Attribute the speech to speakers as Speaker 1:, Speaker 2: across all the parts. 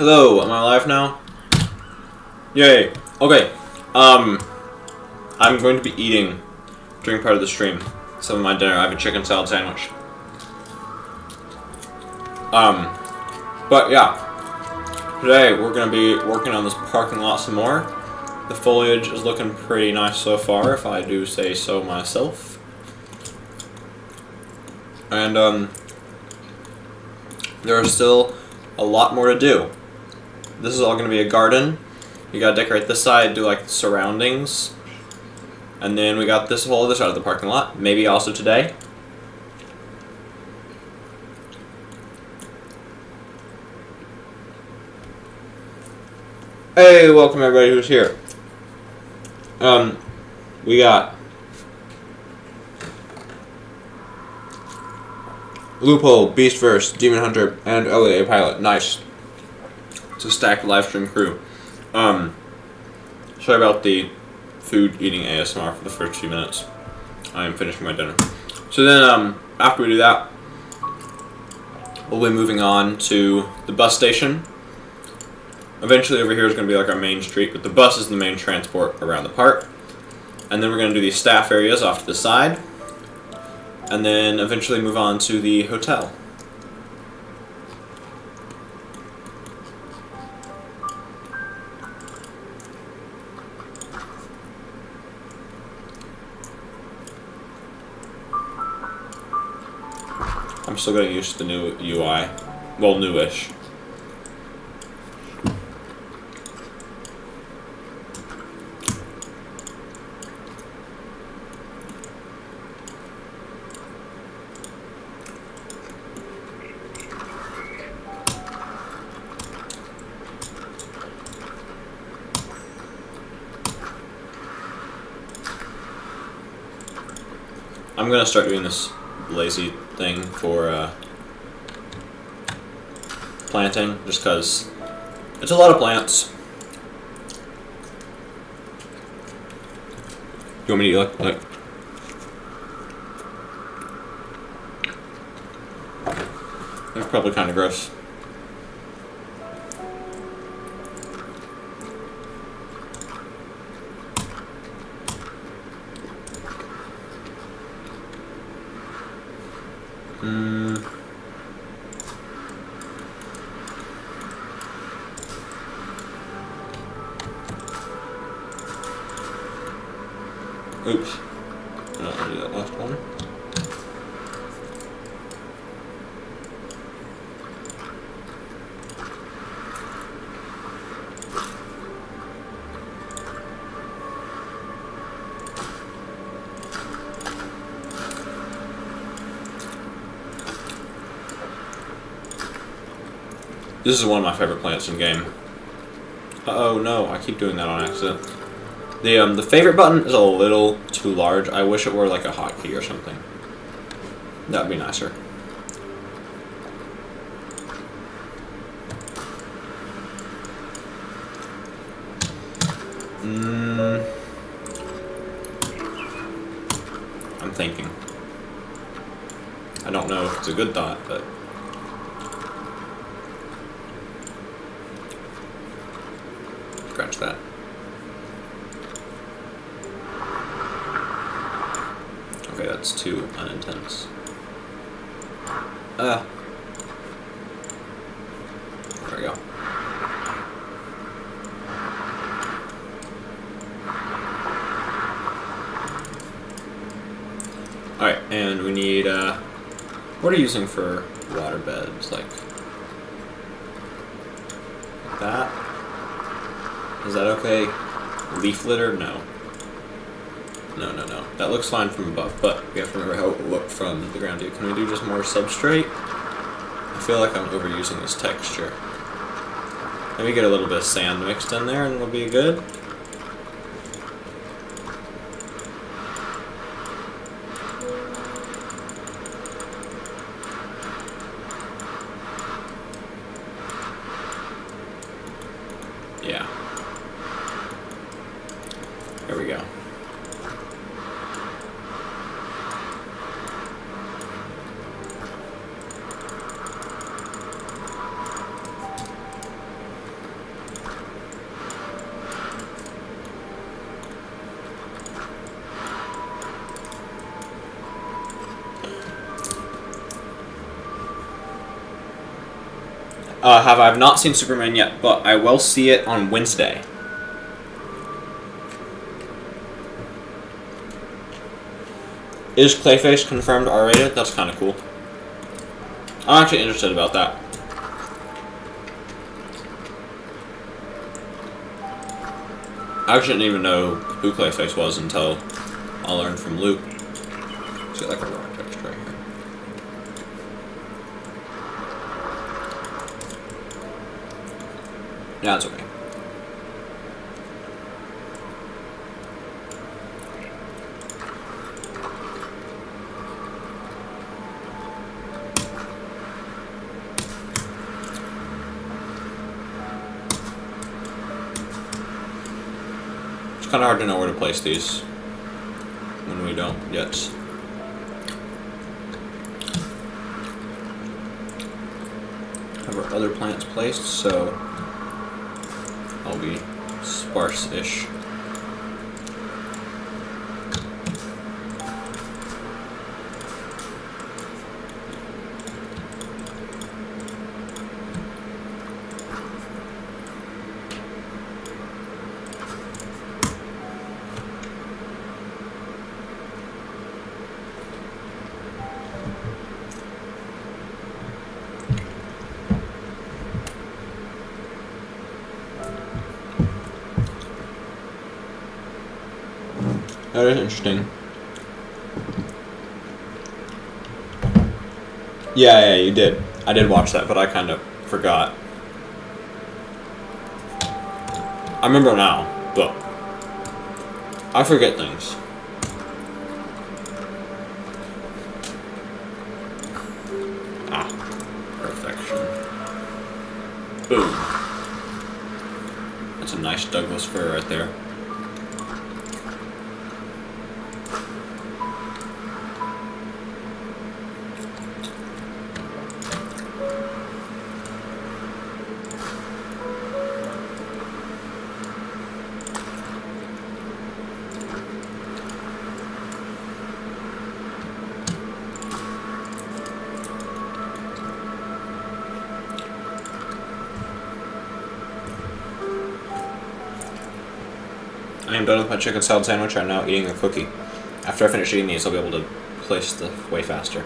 Speaker 1: Hello, am I live now? Yay. Okay. I'm going to be eating during part of the stream some of my dinner. I have a chicken salad sandwich. But yeah. Today we're gonna be working on this parking lot some more. The foliage is looking pretty nice so far, if I do say so myself. And there is still a lot more to do. This is all going to be a garden. You gotta decorate this side, do like the surroundings. And then we got this whole other side of the parking lot. Maybe also today. Hey, welcome everybody who's here. We got Loophole, Beastverse, Demon Hunter, and LA Pilot. Nice. It's a stacked live stream crew. Sorry about the food eating ASMR for the first few minutes. I am finishing my dinner. So then, after we do that, we'll be moving on to the bus station. Eventually over here is going to be like our main street, but the bus is the main transport around the park. And then we're going to do these staff areas off to the side. And then eventually move on to the hotel. I'm still getting used to the new UI. Well, newish. I'm gonna start doing this lazy thing for planting, just because it's a lot of plants. You want me to eat like that's probably kind of gross. Oops. I'm not gonna do that last one. This is one of my favorite plants in game. Uh-oh, no, I keep doing that on accident. The favorite button is a little too large. I wish it were like a hotkey or something. That'd be nicer. I'm thinking. I don't know if it's a good thought, but scratch that. Okay, that's too unintense. There we go. Alright, and we need, what are you using for water beds? Like that? Is that okay? Leaf litter? No. No. That looks fine from above, but we have to remember how it will look from the ground. Can we do just more substrate? I feel like I'm overusing this texture. Maybe get a little bit of sand mixed in there and it'll be good. Yeah. There we go. I've not seen Superman yet, but I will see it on Wednesday. Is Clayface confirmed R-rated? That's kind of cool. I'm actually interested about that. I actually didn't even know who Clayface was until I learned from Luke. Let's get like a rock text right here. Yeah, it's okay. It's kind of hard to know where to place these when we don't yet. Have our other plants placed, so I'll be sparse-ish. That is interesting. Yeah, you did. I did watch that, but I kind of forgot. I remember now, but I forget things. Ah, perfection. Boom. That's a nice Douglas fir right there. I am done with my chicken salad sandwich. I'm now eating a cookie. After I finish eating these, I'll be able to place stuff way faster.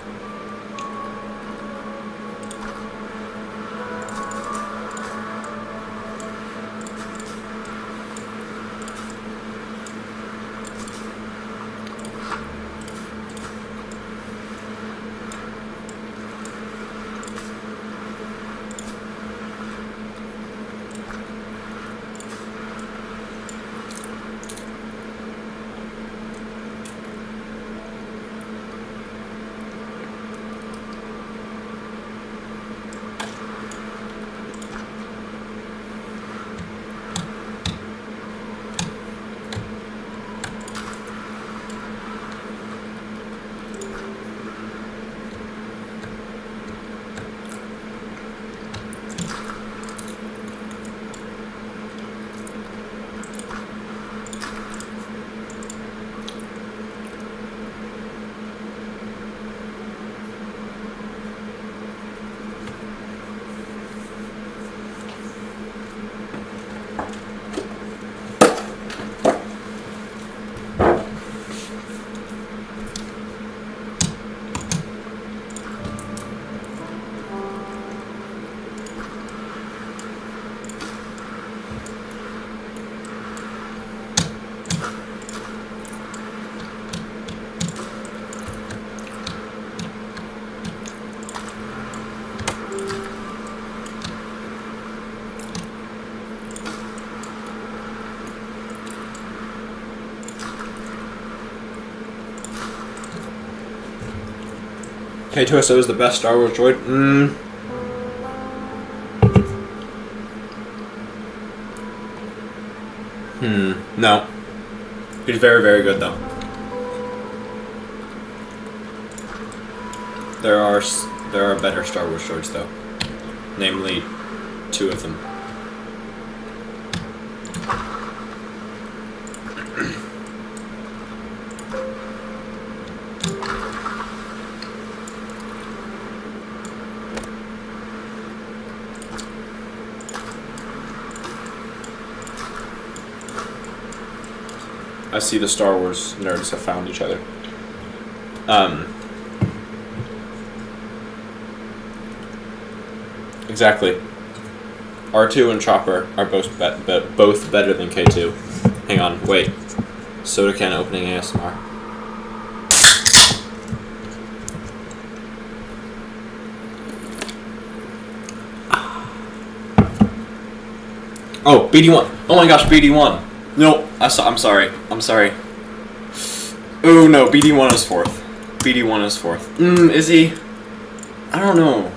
Speaker 1: K2SO is the best Star Wars droid? No. He's very, very good, though. There are better Star Wars droids, though. Namely, 2 of them. I see the Star Wars nerds have found each other. Exactly. R2 and Chopper are both better than K2. Hang on, wait. Soda can opening ASMR. Oh, BD1. Oh my gosh, BD1. No, I'm sorry. I'm sorry. Oh no, BD1 is fourth. BD1 is fourth. Is he? I don't know.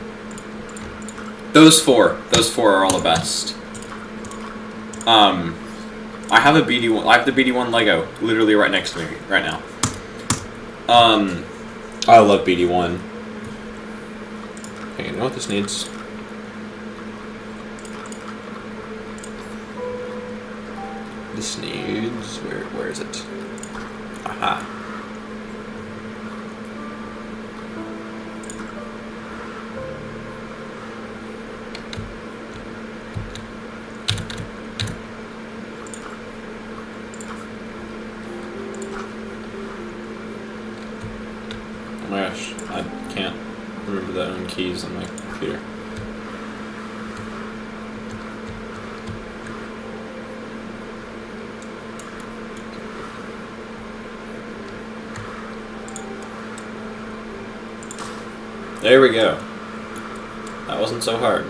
Speaker 1: Those four are all the best. I have a BD1. I have the BD1 Lego literally right next to me right now. I love BD1. Okay, you know what this needs? This needs where is it? Aha. Oh my gosh, I can't remember the own keys on my computer. There we go. That wasn't so hard.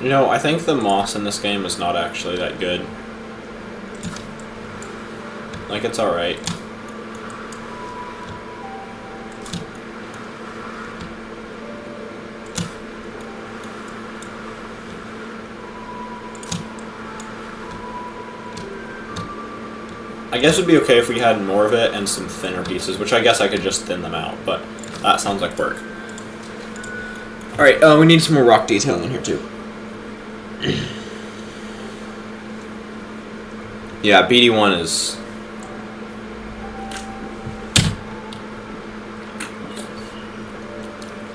Speaker 1: You know, I think the moss in this game is not actually that good. Like, it's alright. I guess it'd be okay if we had more of it and some thinner pieces, which I guess I could just thin them out, but that sounds like work. Alright, we need some more rock detailing in here, too. Yeah, BD1 is...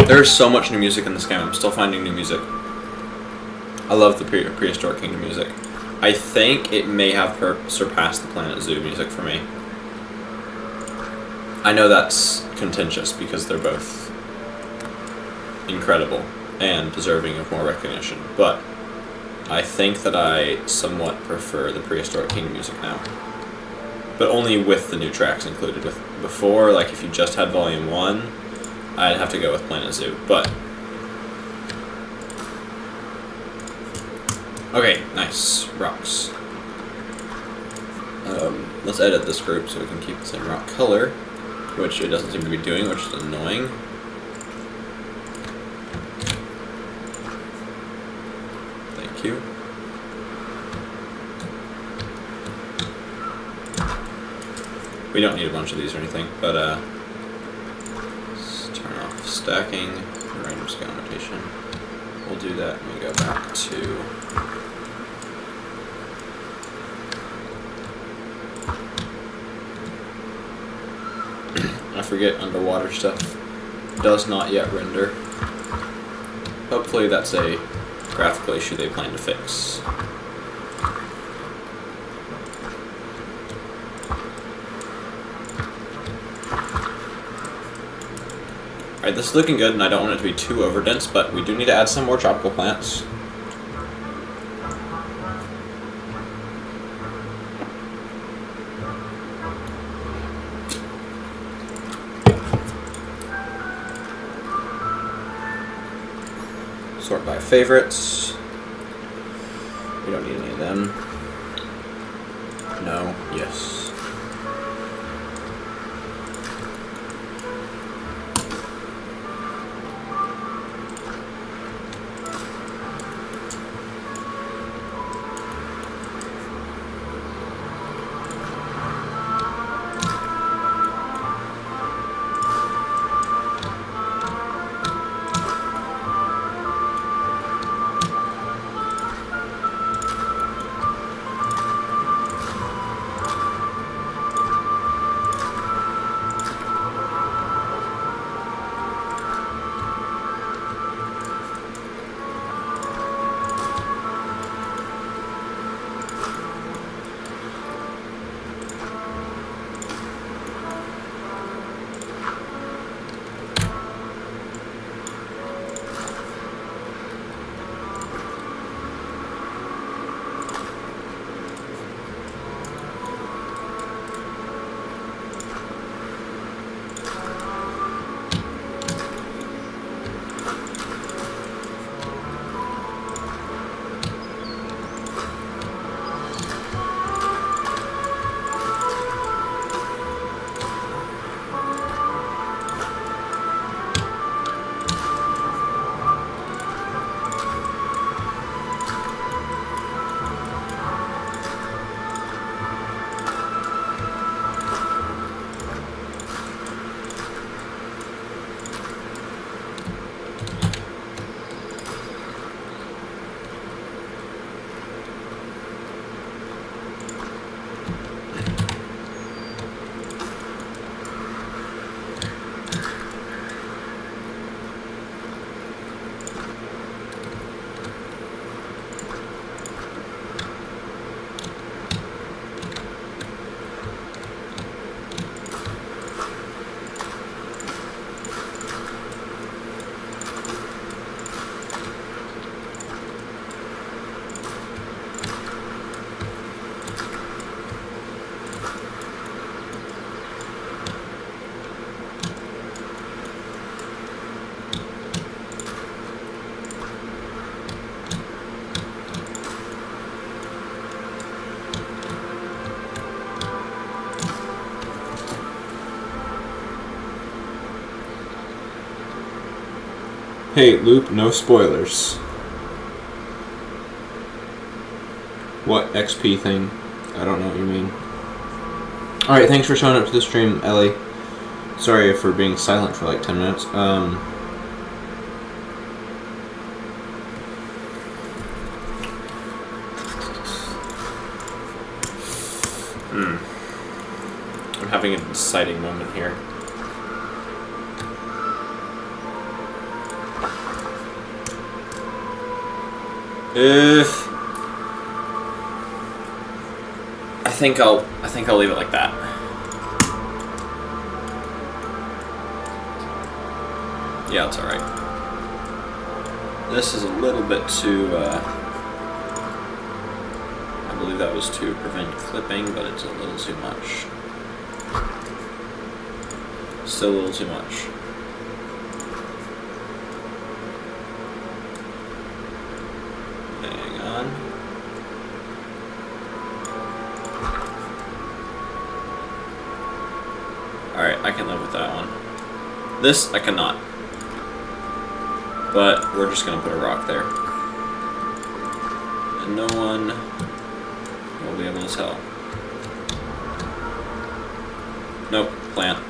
Speaker 1: There's so much new music in this game. I'm still finding new music. I love the Prehistoric Kingdom music. I think it may have surpassed the Planet Zoo music for me. I know that's contentious because they're both incredible and deserving of more recognition, but I think that I somewhat prefer the Prehistoric Kingdom music now. But only with the new tracks included. Before, like if you just had Volume 1, I'd have to go with Planet Zoo, but... Okay, nice. Rocks. Let's edit this group so we can keep the same rock color, which it doesn't seem to be doing, which is annoying. Thank you. We don't need a bunch of these or anything, but let's turn off stacking, random scale notation. We'll do that when we go back to I forget underwater stuff does not yet render. Hopefully that's a graphical issue they plan to fix. Alright, this is looking good and I don't want it to be too overdense, but we do need to add some more tropical plants. Sort by favorites. We don't need any of them. No. Yes. Hey, Luke, no spoilers. What XP thing? I don't know what you mean. Alright, thanks for showing up to the stream, Ellie. Sorry for being silent for like 10 minutes. I'm having an exciting moment here. I think I'll leave it like that. Yeah, it's alright. This is a little bit too, I believe that was to prevent clipping, but it's a little too much. Still a little too much. Hang on. Alright, I can live with that one. This, I cannot. But we're just gonna put a rock there. And no one will be able to tell. Nope, plant.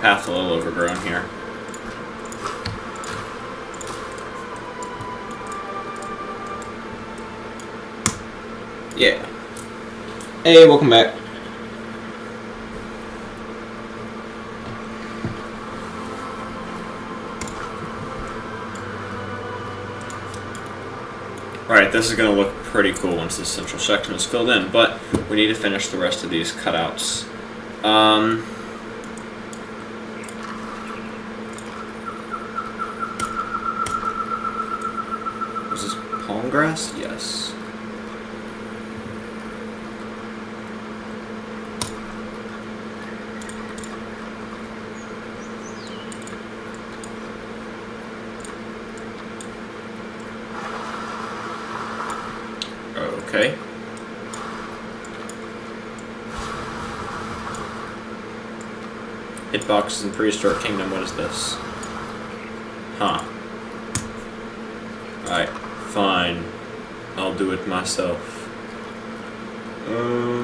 Speaker 1: Path a little overgrown here. Yeah. Hey, welcome back. Alright, this is going to look pretty cool once this central section is filled in, but we need to finish the rest of these cutouts. Was this palm grass? Yes. Okay. Hitboxes in Prehistoric Kingdom, what is this? Huh. Alright, fine. I'll do it myself. Yeah.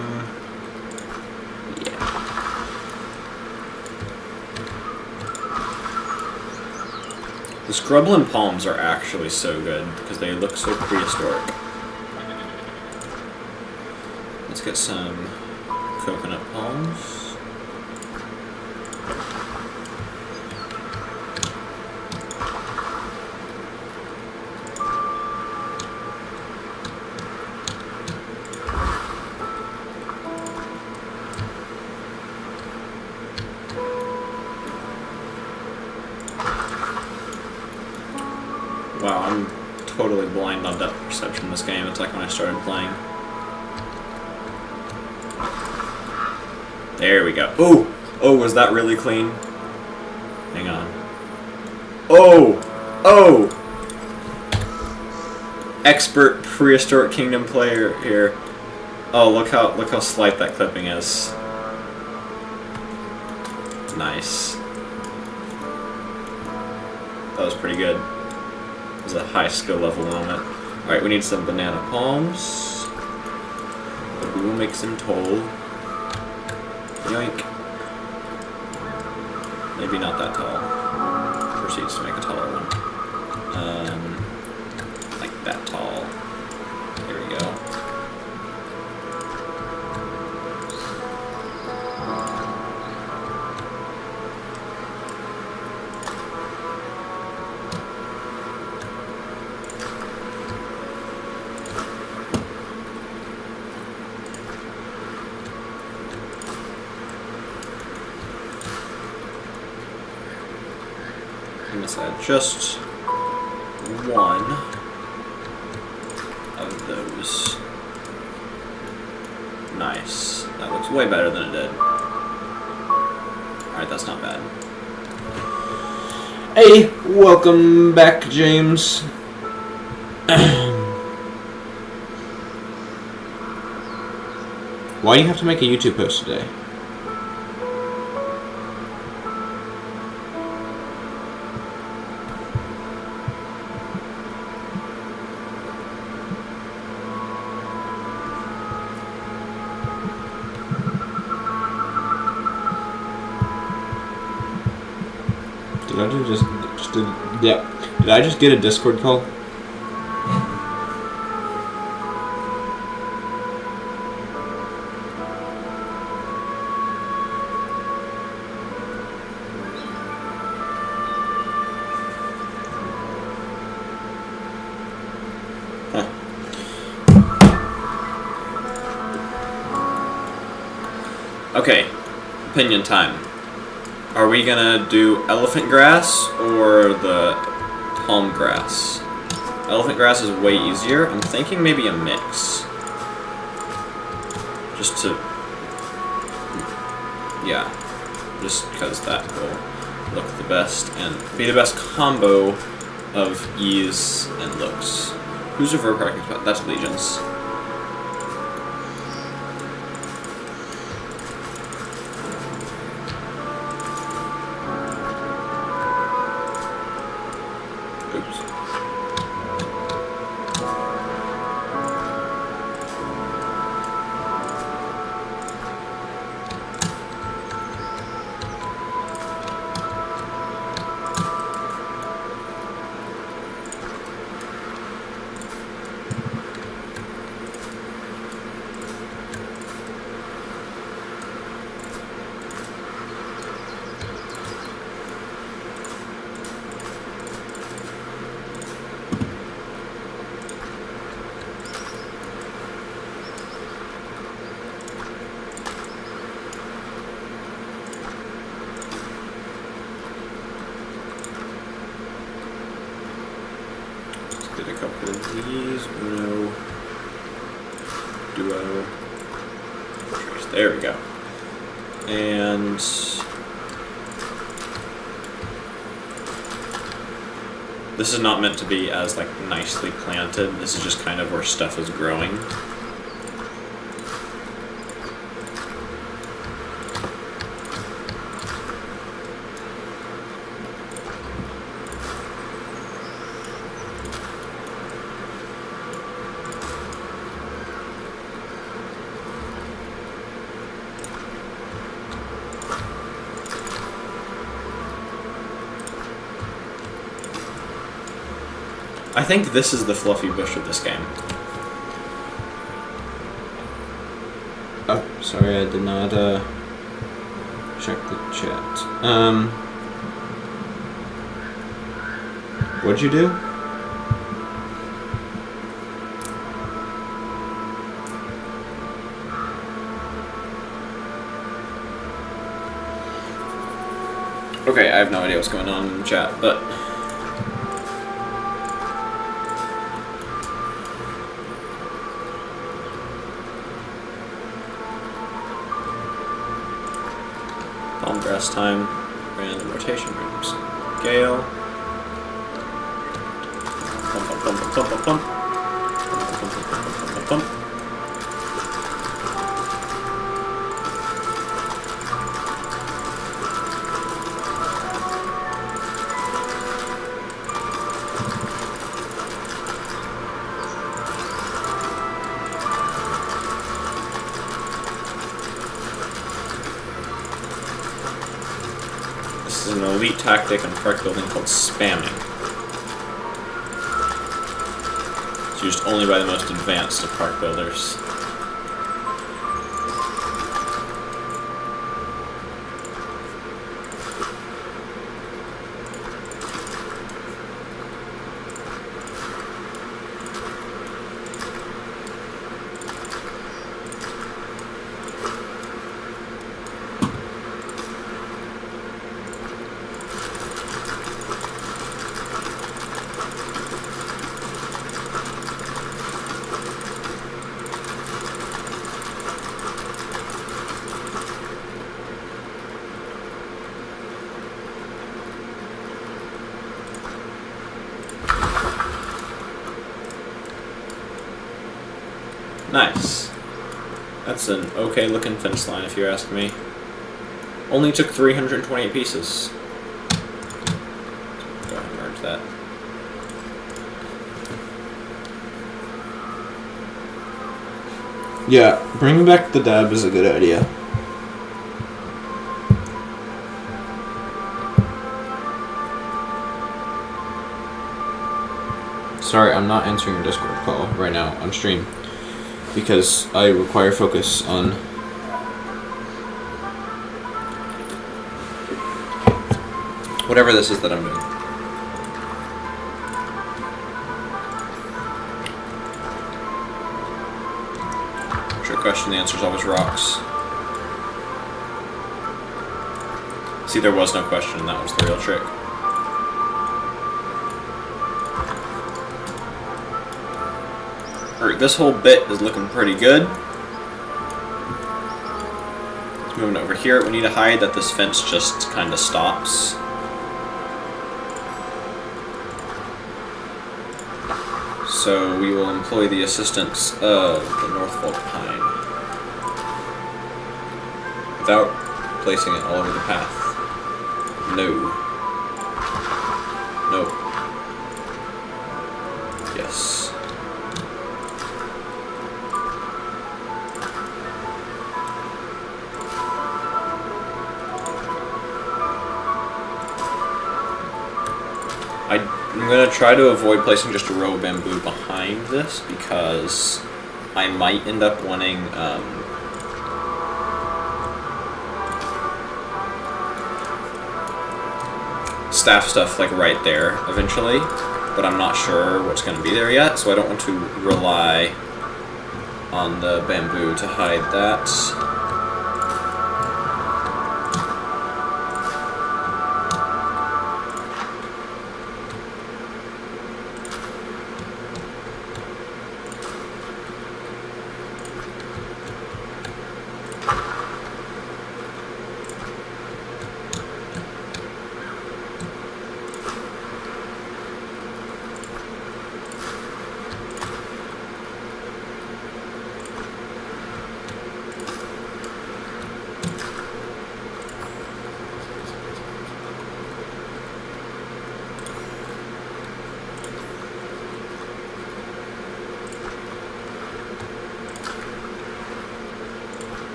Speaker 1: The scrubland palms are actually so good because they look so prehistoric. Let's get some coconut palms. Wow, I'm totally blind on depth perception in this game. It's like when I started playing. There we go. Oh! Oh, was that really clean? Hang on. Oh! Oh! Expert Prehistoric Kingdom player here. Oh, look how slight that clipping is. Nice. That was pretty good. It was a high skill level moment. Alright, we need some banana palms. But we will make some toll. Yoink. Maybe not that tall. Proceeds to make a taller one. Like that tall. There we go. I'm gonna add just one of those Nice. That looks way better than it did. Alright, that's not bad. Hey, welcome back, James. Why do you have to make a YouTube post today? Did I just get a Discord call? Huh. Okay, opinion time. Are we gonna do elephant grass or the palm grass? Elephant grass is way easier. I'm thinking maybe a mix. Just to... yeah. Just because that will look the best and be the best combo of ease and looks. Who's your verb parking spot? That's Legion's. Get a couple of these. Uno, duo, trace. There we go. And this is not meant to be as like nicely planted. This is just kind of where stuff is growing. I think this is the fluffy bush of this game. Oh, sorry, I did not check the chat. What'd you do? Okay, I have no idea what's going on in the chat, but... palm grass time, random rotation rooms. Gale. Pump, pump, pump, pump, pump, pump. Pump, pump, pump, pump, pump, pump. This is an elite tactic in park building called spamming. It's used only by the most advanced of park builders. Nice. That's an okay looking fence line if you ask me. Only took 328 pieces. Go ahead and merge that. Yeah, bringing back the dab is a good idea. Sorry, I'm not answering your Discord call right now on stream because I require focus on whatever this is that I'm doing. Trick question, the answer is always rocks. See, there was no question, that was the real trick. Alright, this whole bit is looking pretty good. Moving over here, we need to hide that this fence just kind of stops. So we will employ the assistance of the Norfolk pine without placing it all over the path. No. No. Yes. I'm going to try to avoid placing just a row of bamboo behind this because I might end up wanting staff stuff like right there eventually, but I'm not sure what's going to be there yet, so I don't want to rely on the bamboo to hide that.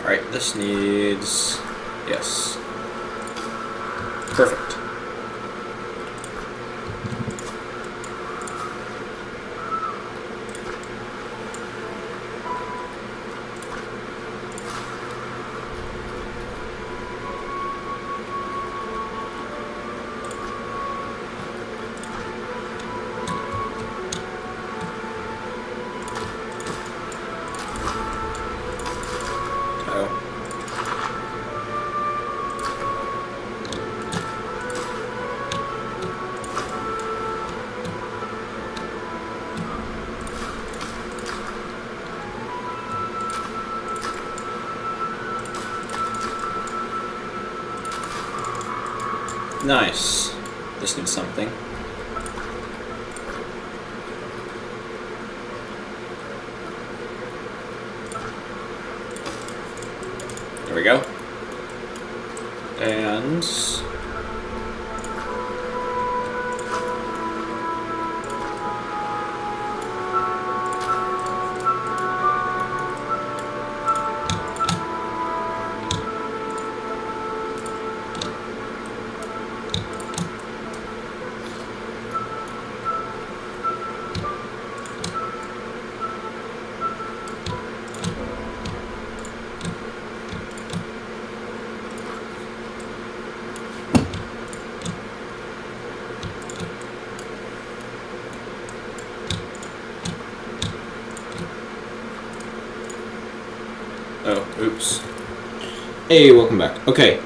Speaker 1: Alright, this needs... yes. Perfect. Nice. This needs something. There we go. And... oh, oops. Hey, welcome back. Okay.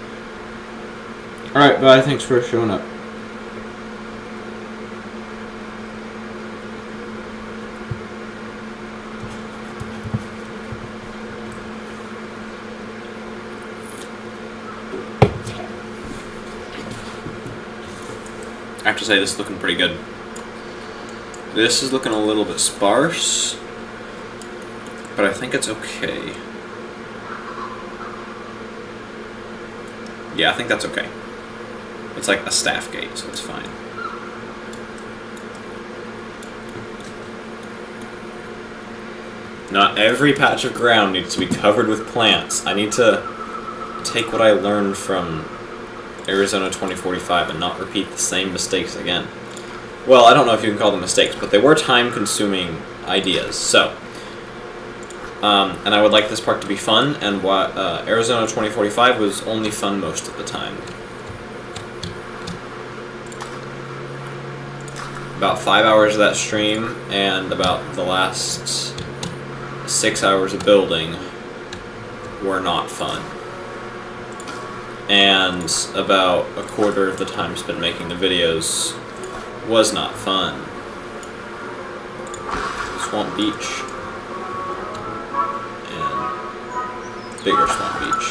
Speaker 1: Alright, bye. Thanks for showing up. I have to say this is looking pretty good. This is looking a little bit sparse, but I think it's okay. Yeah, I think that's okay. It's like a staff gate, so it's fine. Not every patch of ground needs to be covered with plants. I need to take what I learned from Arizona 2045 and not repeat the same mistakes again. Well, I don't know if you can call them mistakes, but they were time-consuming ideas. So, and I would like this park to be fun, and Arizona 2045 was only fun most of the time. About 5 hours of that stream, and about the last 6 hours of building were not fun. And about a quarter of the time spent making the videos was not fun. Swamp Beach and bigger Swamp Beach.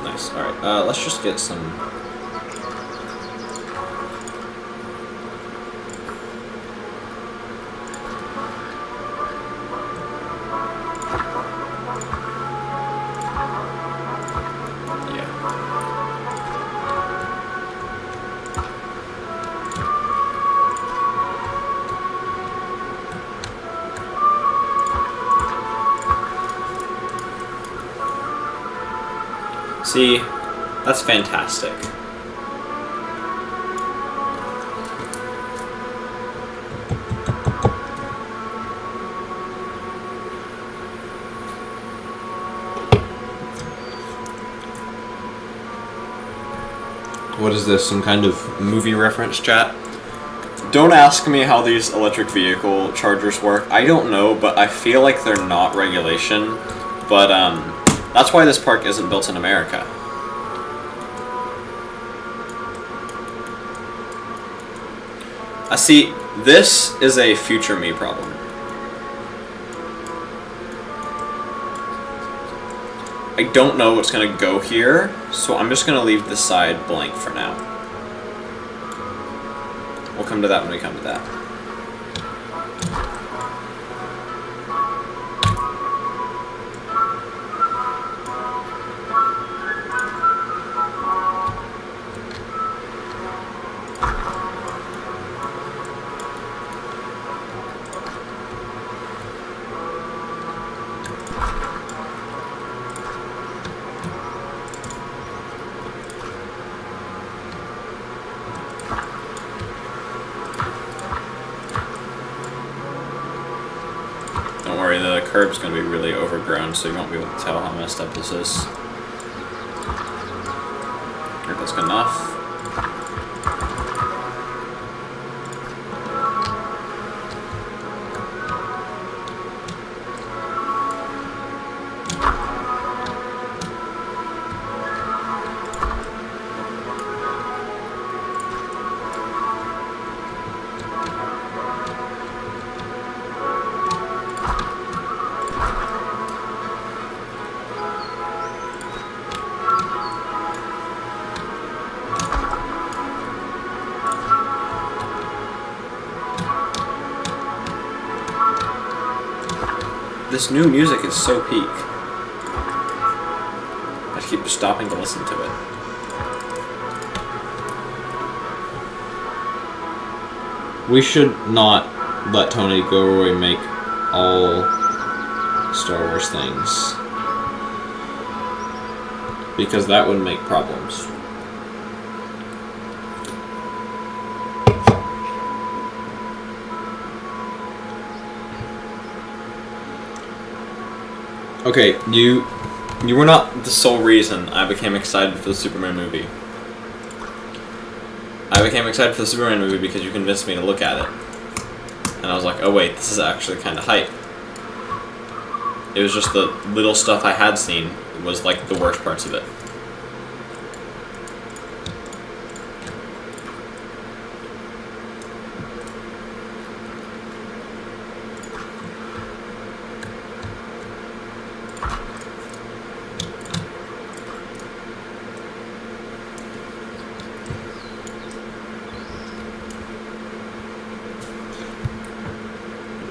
Speaker 1: Nice. Alright, let's just get some... See, that's fantastic. What is this, some kind of movie reference, chat? Don't ask me how these electric vehicle chargers work. I don't know, but I feel like they're not regulation. But, that's why this park isn't built in America. See, this is a future me problem. I don't know what's going to go here, so I'm just going to leave this side blank for now. We'll come to that when we come to that. The curb's going to be really overgrown, so you won't be able to tell how messed up this is. I think that's good enough. This new music is so peak. I just keep stopping to listen to it. We should not let Tony Gilroy make all Star Wars things, because that would make problems. Okay, you were not the sole reason I became excited for the Superman movie. I became excited for the Superman movie because you convinced me to look at it. And I was like, oh wait, this is actually kind of hype. It was just the little stuff I had seen was like the worst parts of it.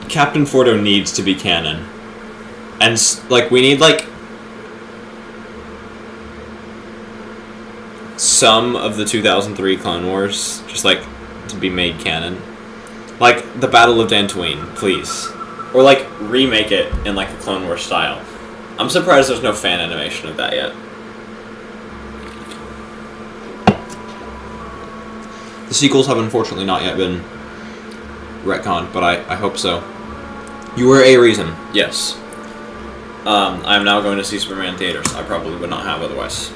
Speaker 1: Captain Fordo needs to be canon. And, like, we need, like, some of the 2003 Clone Wars just, like, to be made canon. Like, the Battle of Dantooine, please. Or, like, remake it in, like, a Clone Wars style. I'm surprised there's no fan animation of that yet. The sequels have unfortunately not yet been retconned, but I hope so. You were a reason, yes. I'm now going to see Superman in theaters. I probably would not have otherwise.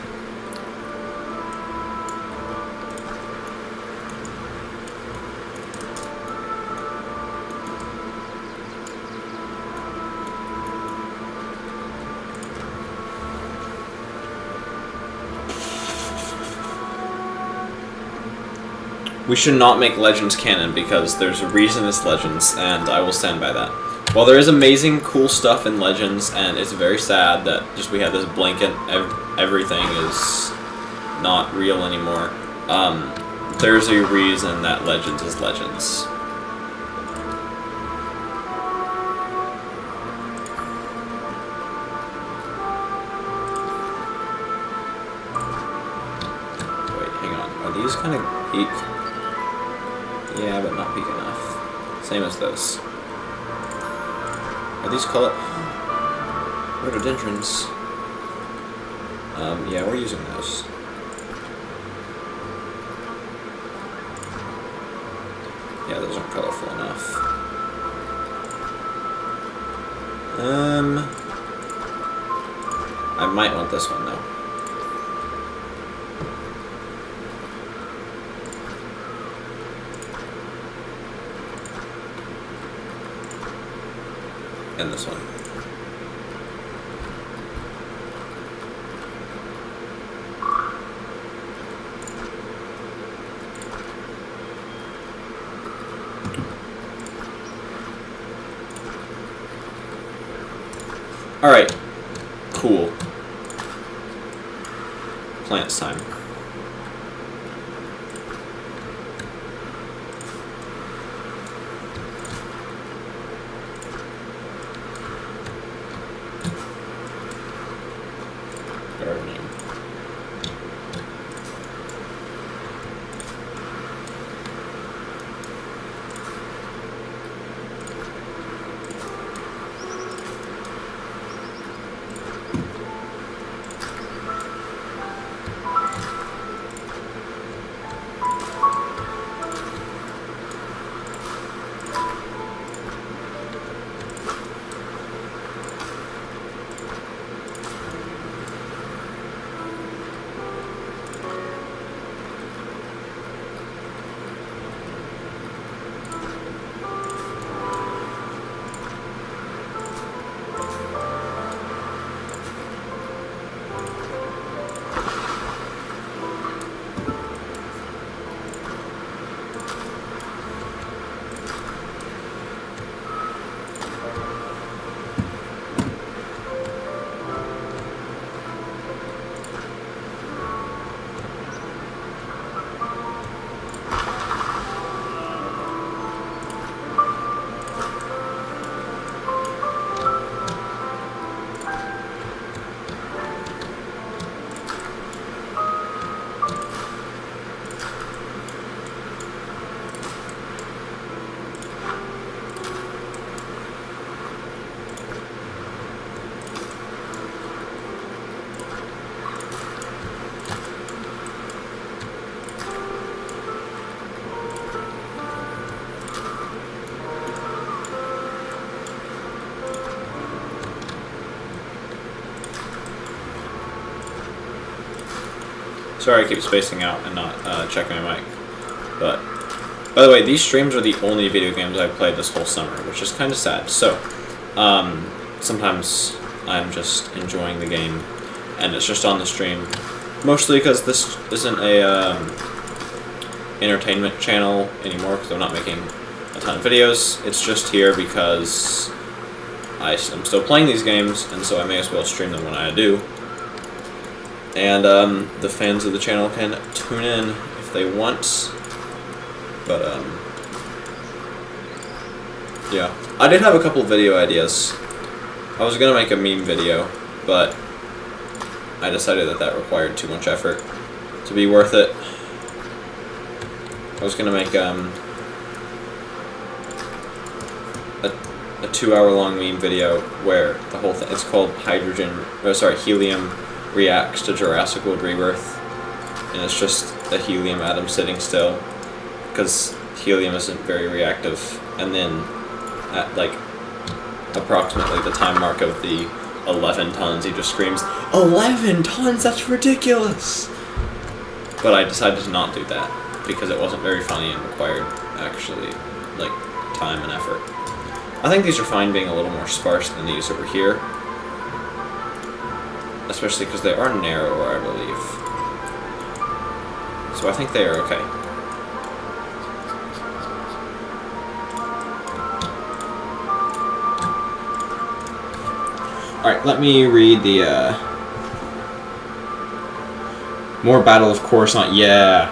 Speaker 1: We should not make Legends canon because there's a reason it's Legends, and I will stand by that. While there is amazing, cool stuff in Legends, and it's very sad that just we have this blanket, everything is not real anymore, there's a reason that Legends is Legends. Wait, hang on. Are these kind of peak? Yeah, but not peak enough. Same as those. Are these color rhododendrons? Yeah, we're using those. Yeah, those aren't colorful enough. I might want this one though. And this one. Alright. Cool. Plants time. Gardening. Sorry I keep spacing out and not checking my mic. But, by the way, these streams are the only video games I've played this whole summer, which is kind of sad. So, sometimes I'm just enjoying the game, and it's just on the stream. Mostly because this isn't a entertainment channel anymore, because I'm not making a ton of videos. It's just here because I'm still playing these games, and so I may as well stream them when I do. And the fans of the channel can tune in if they want. But Yeah. I did have a couple video ideas. I was gonna make a meme video, but I decided that required too much effort to be worth it. I was gonna make a 2-hour-long meme video where the whole thing, it's called helium reacts to Jurassic World Rebirth, and it's just a helium atom sitting still because helium isn't very reactive, and then at like approximately the time mark of the 11 tons he just screams, 11 tons, that's ridiculous! But I decided to not do that because it wasn't very funny and required actually like time and effort. I think these are fine being a little more sparse than these over here, especially because they are narrower, I believe. So I think they are okay. Alright, let me read the, more Battle of Coruscant, yeah!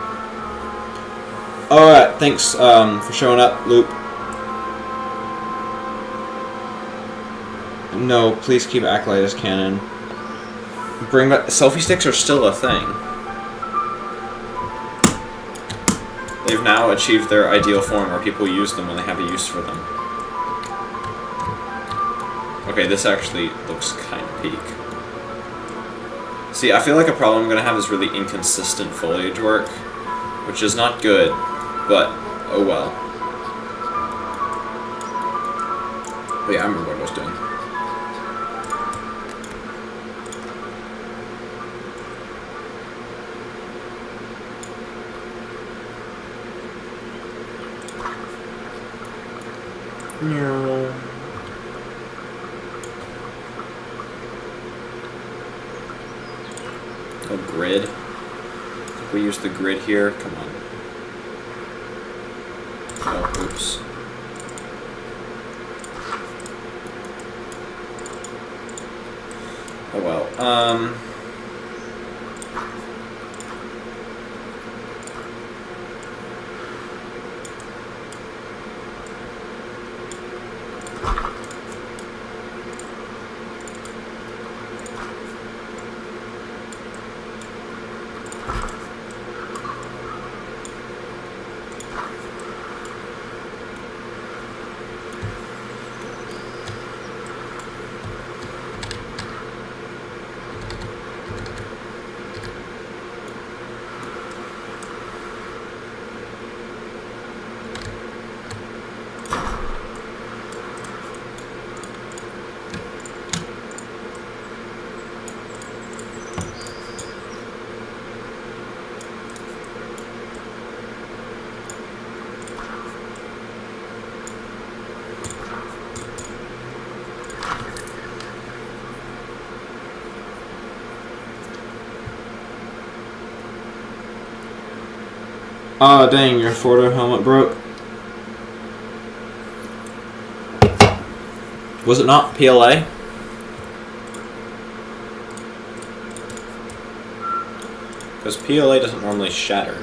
Speaker 1: Alright, thanks, for showing up, Loop. No, please keep Acolyte as canon. Bring back... Selfie sticks are still a thing. They've now achieved their ideal form where people use them when they have a use for them. Okay, this actually looks kind of peak. See, I feel like a problem I'm going to have is really inconsistent foliage work, which is not good, but oh well. But yeah, I remember what I was doing. No. Oh, grid. I think we use the grid here. Come on. Oh, oops. Oh well. Ah, dang, your Fordo helmet broke. Was it not PLA? Because PLA doesn't normally shatter.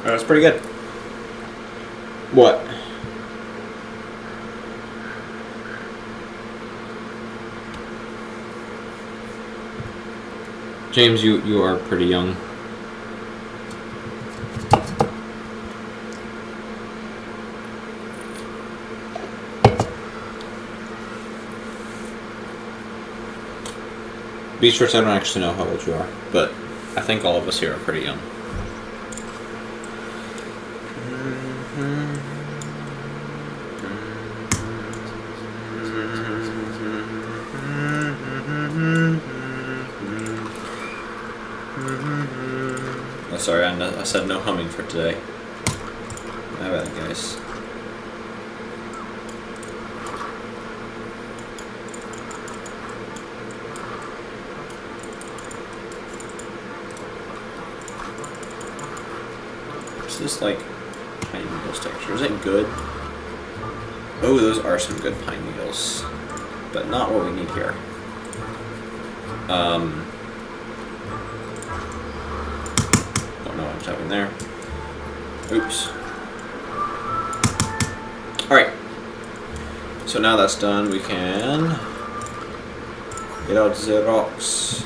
Speaker 1: That's pretty good. What? James, you are pretty young. Beatrice, I don't actually know how old you are, but I think all of us here are pretty young. Oh, sorry, I said no humming for today. My bad, guys. What's this, like, pine needles texture? Is it good? Oh, those are some good pine needles. But not what we need here. Don't know what I'm typing there. Oops. Alright. So now that's done, we can get out the rocks.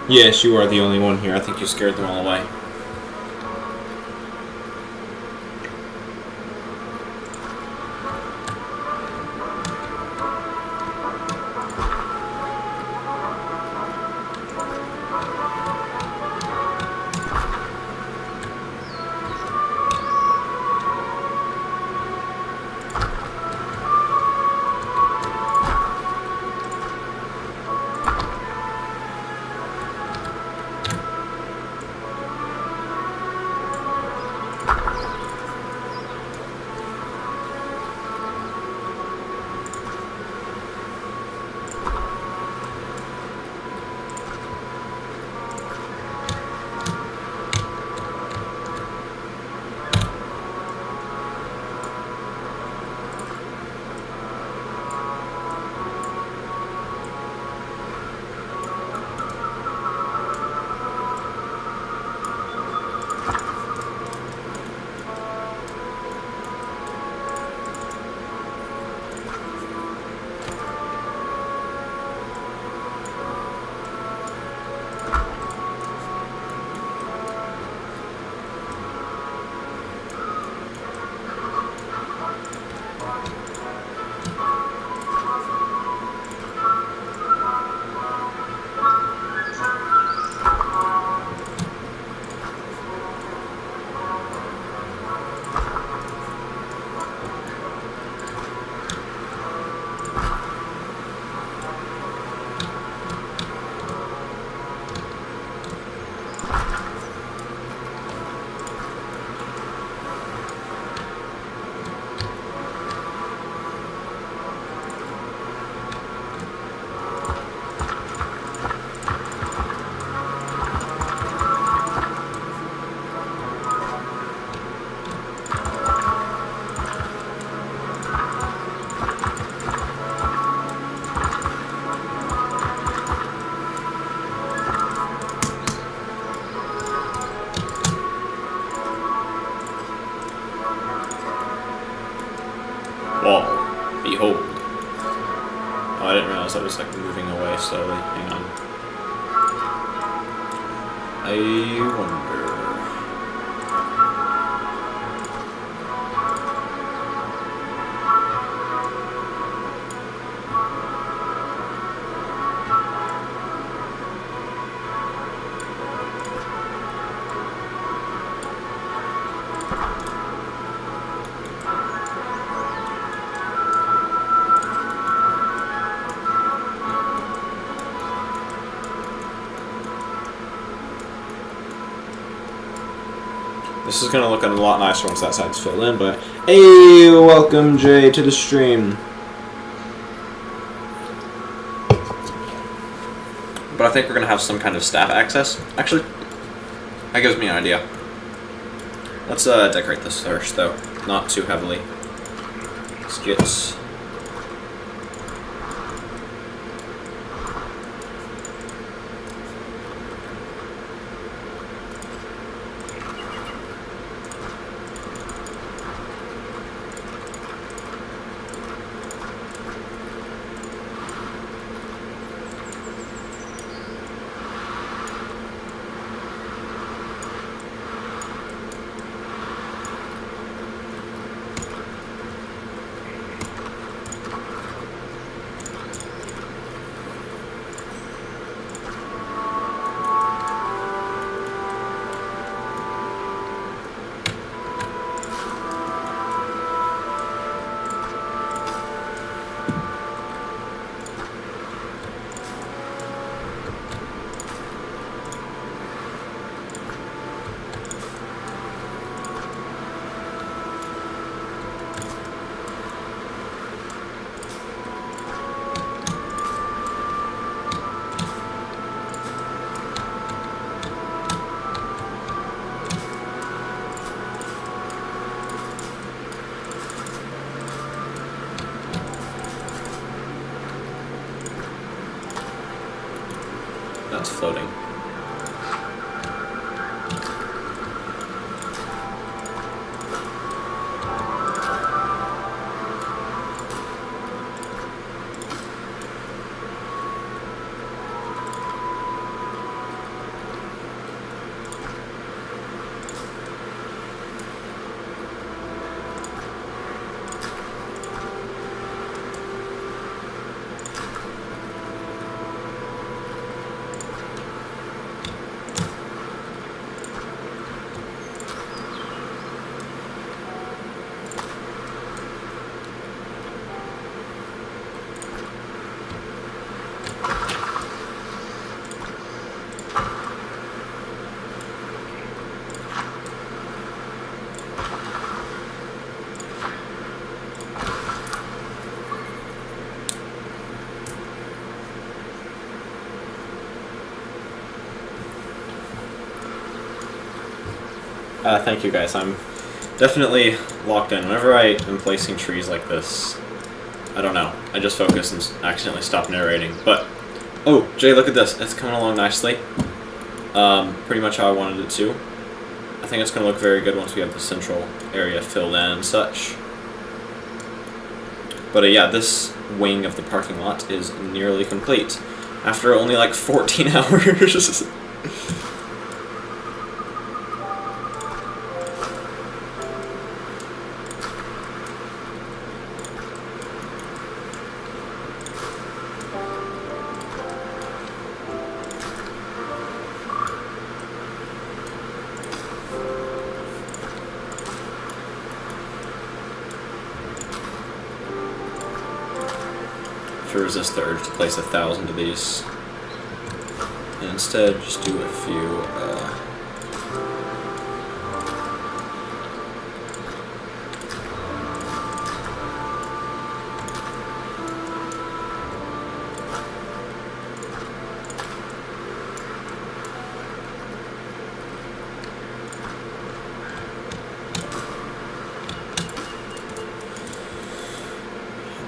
Speaker 1: Yes, you are the only one here. I think you scared them all away. also just like moving away slowly. Hang on. I wonder. This is gonna look a lot nicer once that side's filled in, but hey, welcome Jay to the stream. But I think we're gonna have some kind of staff access. Actually, that gives me an idea. Let's decorate this first, though, not too heavily. Let's get. That's floating. Thank you guys, I'm definitely locked in. Whenever I am placing trees like this, I don't know, I just focus and accidentally stop narrating. But, oh, Jay, look at this, it's coming along nicely. Pretty much how I wanted it to. I think it's going to look very good once we have the central area filled in and such. But yeah, this wing of the parking lot is nearly complete. After only like 14 hours. Resist the urge to place 1,000 of these, and instead just do a few.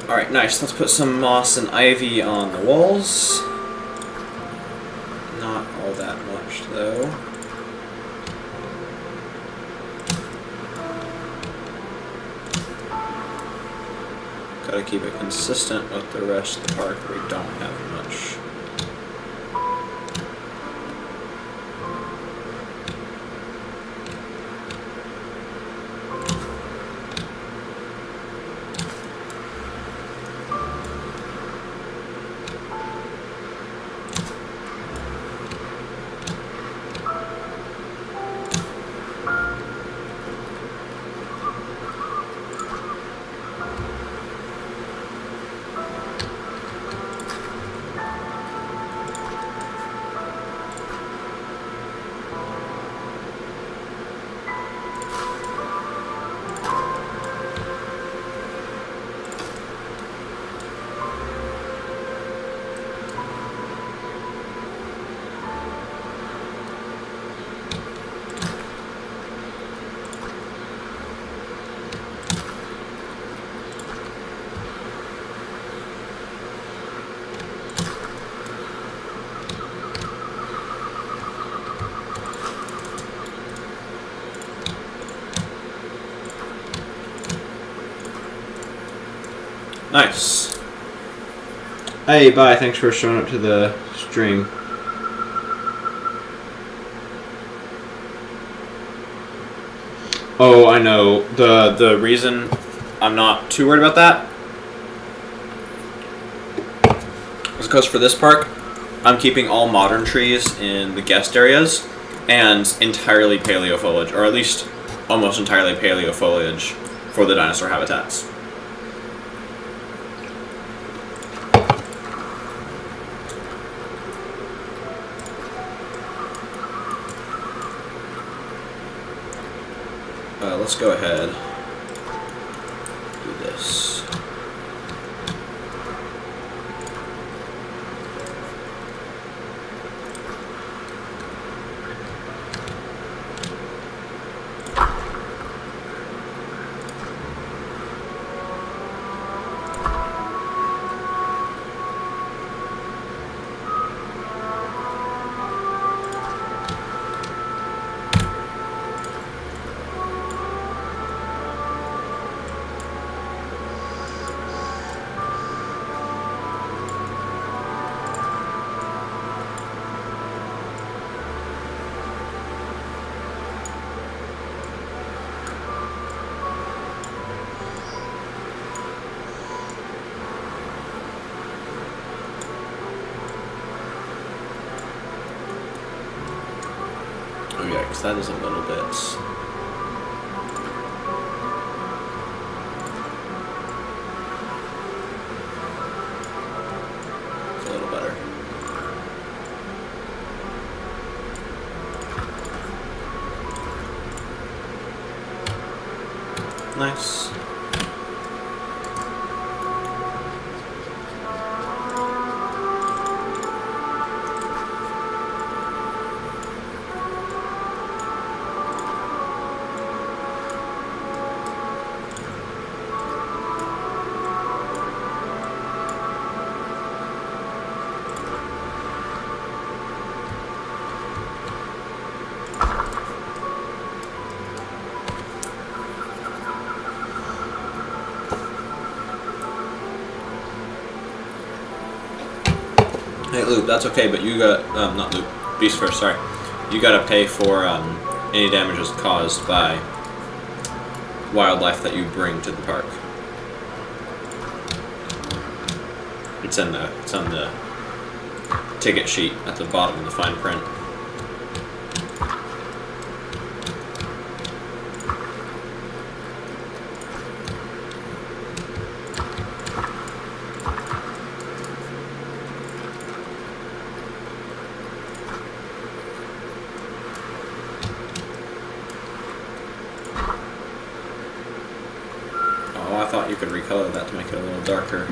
Speaker 1: Alright, nice. Let's put some moss and ivy on the walls. Not all that much, though. Got Try to keep it consistent with the rest of the park where we don't have much. Nice. Hey, bye. Thanks for showing up to the stream. Oh, I know. The reason I'm not too worried about that is because for this park, I'm keeping all modern trees in the guest areas and entirely paleo foliage, or at least almost entirely paleo foliage for the dinosaur habitats. Let's go ahead, do this. Oh yeah, because that is a little bit... It's a little better. Nice. Hey, Luke, that's okay, but you got, not Luke, Beast First, sorry. You gotta pay for, any damages caused by wildlife that you bring to the park. It's on the ticket sheet at the bottom of the fine print. I thought you could recolor that to make it a little darker.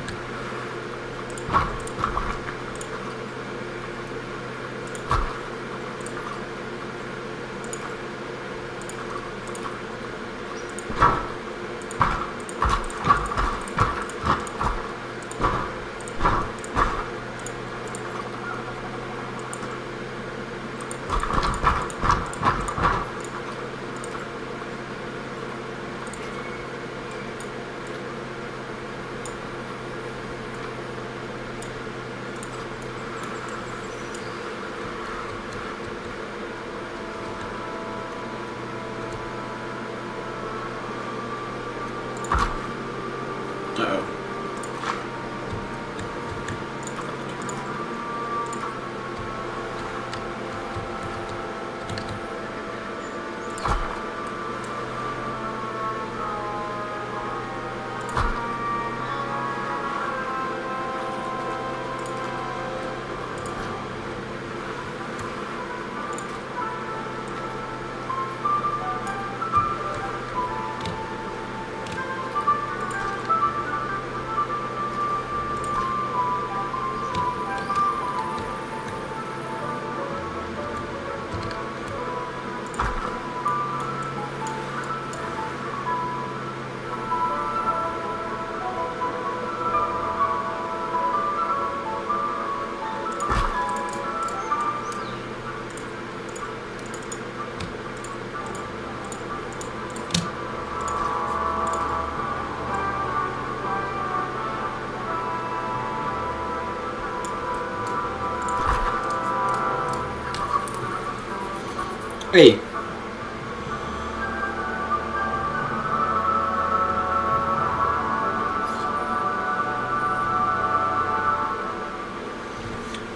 Speaker 1: Hey.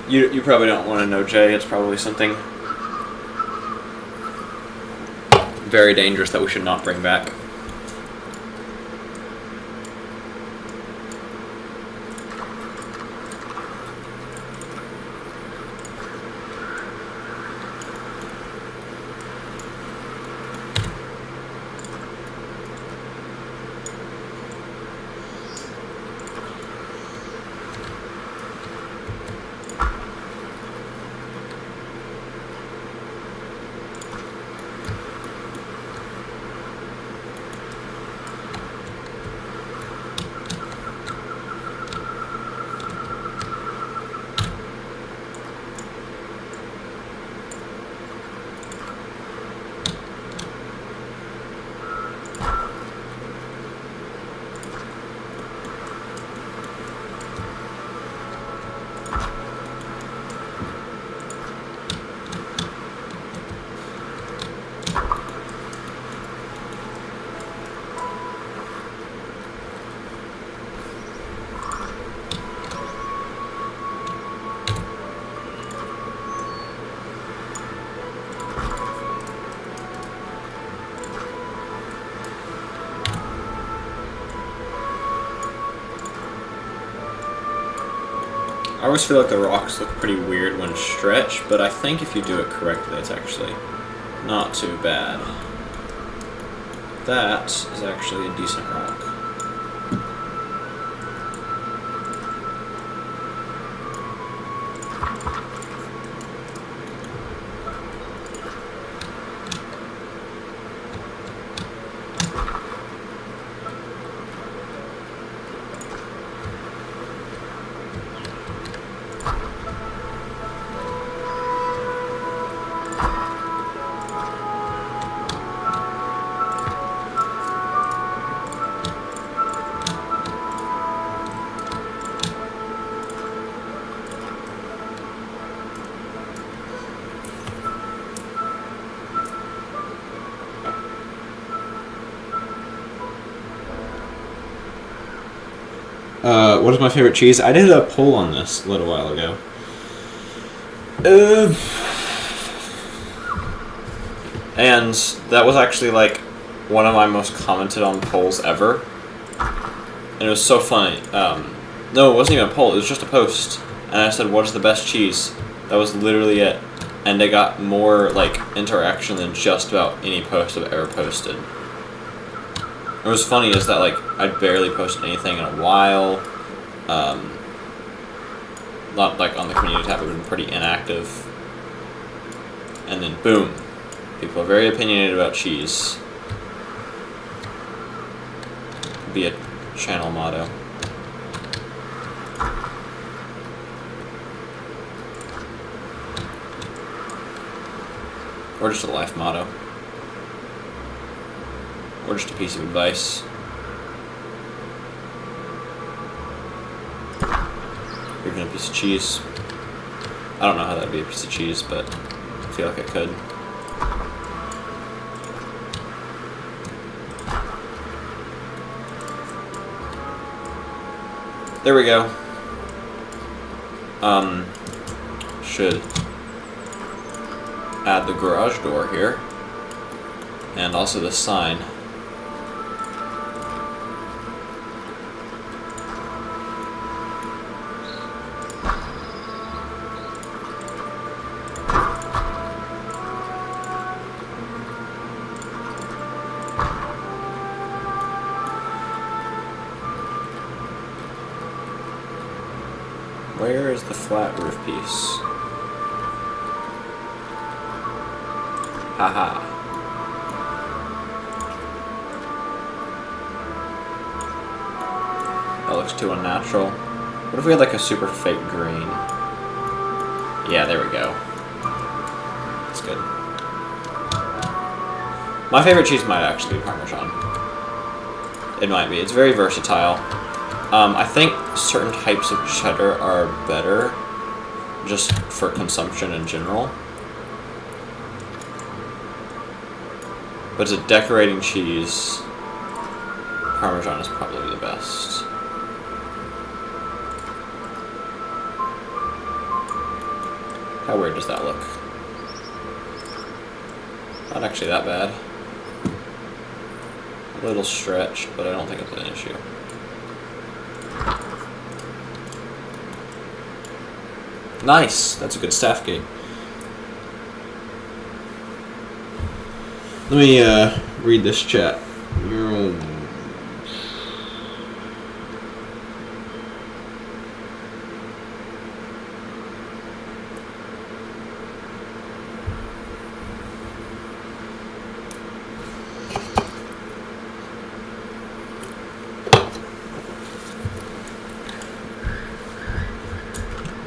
Speaker 1: You probably don't want to know, Jay. It's probably something very dangerous that we should not bring back. I always feel like the rocks look pretty weird when stretched, but I think if you do it correctly, it's actually not too bad. That is actually a decent rock. What is my favorite cheese? I did a poll on this a little while ago. And that was actually like one of my most commented on polls ever. And it was so funny. No, it wasn't even a poll, it was just a post. And I said, what is the best cheese? That was literally it. And it got more like interaction than just about any post I've ever posted. What was funny is that like I'd barely posted anything in a while. Not like on the community tab, I've been pretty inactive. And then boom, people are very opinionated about cheese. Could be a channel motto. Or just a life motto. Or just a piece of advice. Or even a piece of cheese. I don't know how that'd be a piece of cheese, but I feel like it could. There we go. Should add the garage door here. And also the sign. Where is the flat roof piece? Haha. That looks too unnatural. What if we had like a super fake green? Yeah, there we go. That's good. My favorite cheese might actually be Parmesan. It might be. It's very versatile. I think certain types of cheddar are better just for consumption in general. But as a decorating cheese, Parmesan is probably the best. How weird does that look? Not actually that bad. A little stretched, but I don't think it's an issue. Nice! That's a good staff gate. Let me read this chat.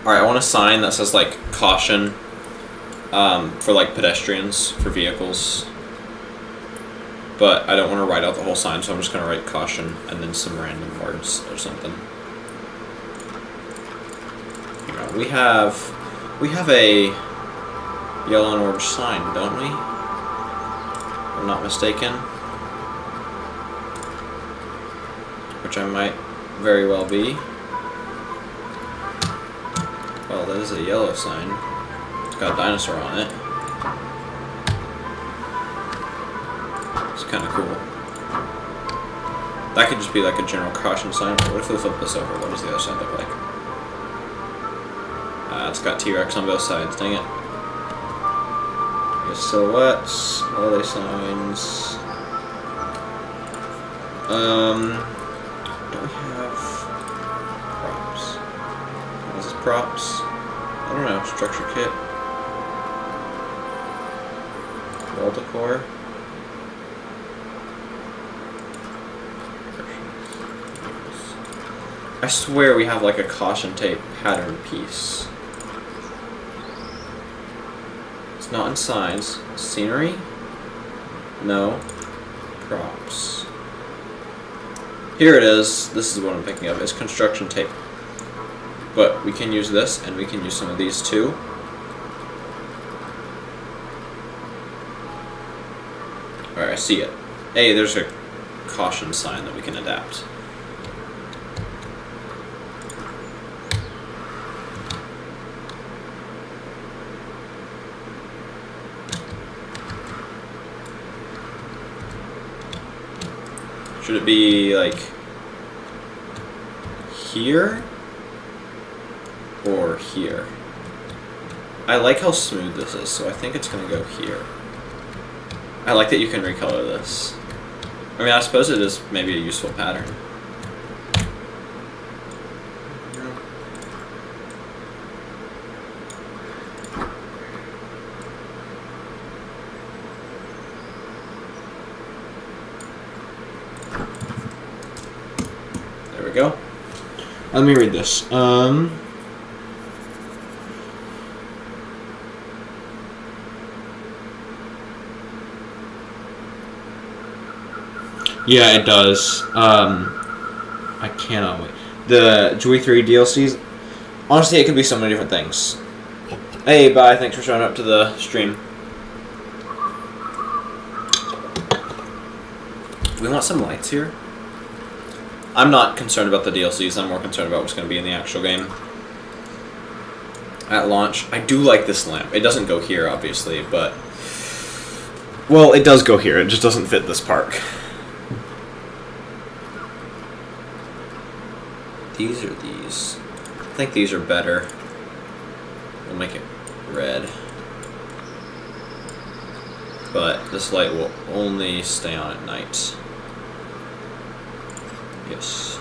Speaker 1: Alright, I want a sign that says, like, caution for, like, pedestrians, for vehicles. But I don't want to write out the whole sign, so I'm just going to write caution and then some random words or something. You know, we have a yellow and orange sign, don't we? If I'm not mistaken. Which I might very well be. Well, that is a yellow sign. It's got a dinosaur on it. It's kind of cool. That could just be like a general caution sign. What if we flip this over? What does the other side look like? It's got T-Rex on both sides. Dang it. Here's silhouettes. Holiday signs. Don't we have props? This is props. I don't know. Structure kit. Wall decor. I swear we have like a caution tape pattern piece. It's not in signs. Scenery? No. Props. Here it is. This is what I'm thinking of. It's construction tape. But we can use this, and we can use some of these too. Alright, I see it. Hey, there's a caution sign that we can adapt. Should it be like here or here? I like how smooth this is, so I think it's gonna go here. I like that you can recolor this. I mean, I suppose it is maybe a useful pattern. There we go. Let me read this. Yeah, it does. I cannot wait. The Joy 3 DLCs, honestly, it could be so many different things. Hey, bye, thanks for showing up to the stream. We want some lights here. I'm not concerned about the DLCs, I'm more concerned about what's going to be in the actual game. At launch, I do like this lamp. It doesn't go here, obviously, but... Well, it does go here, it just doesn't fit this park. These are these. I think these are better. We'll make it red. But this light will only stay on at night. Yes.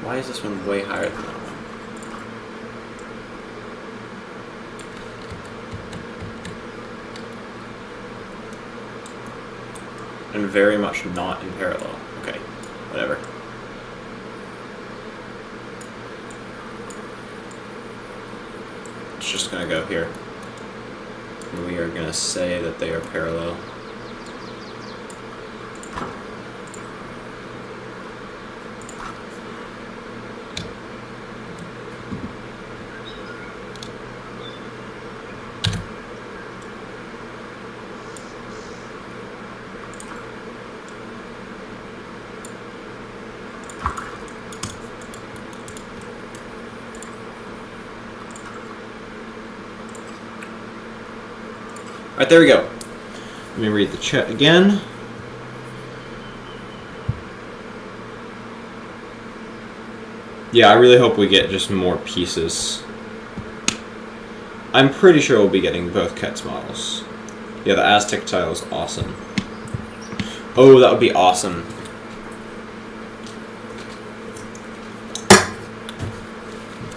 Speaker 1: Why is this one way higher than that one? And very much not in parallel. Okay, whatever. It's just gonna go here. And we are gonna say that they are parallel. Alright, there we go. Let me read the chat again. Yeah, I really hope we get just more pieces. I'm pretty sure we'll be getting both Ket's models. Yeah, the Aztec tile is awesome. Oh, that would be awesome.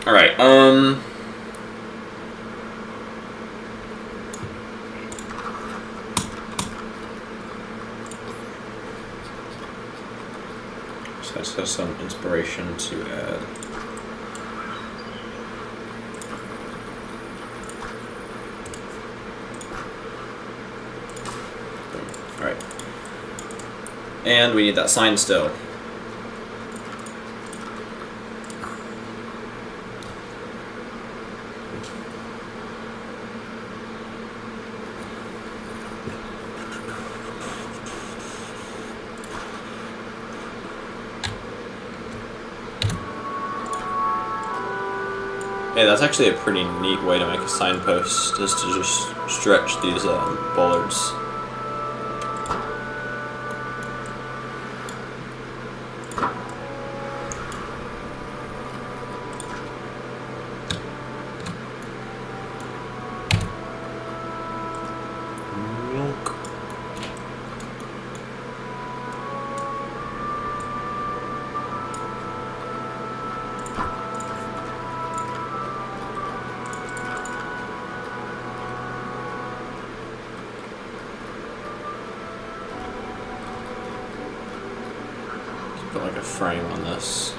Speaker 1: Alright, so I just have some inspiration to add. Alright. And we need that sign still. Hey, that's actually a pretty neat way to make a signpost, is to just stretch these bollards. Put like a frame on this.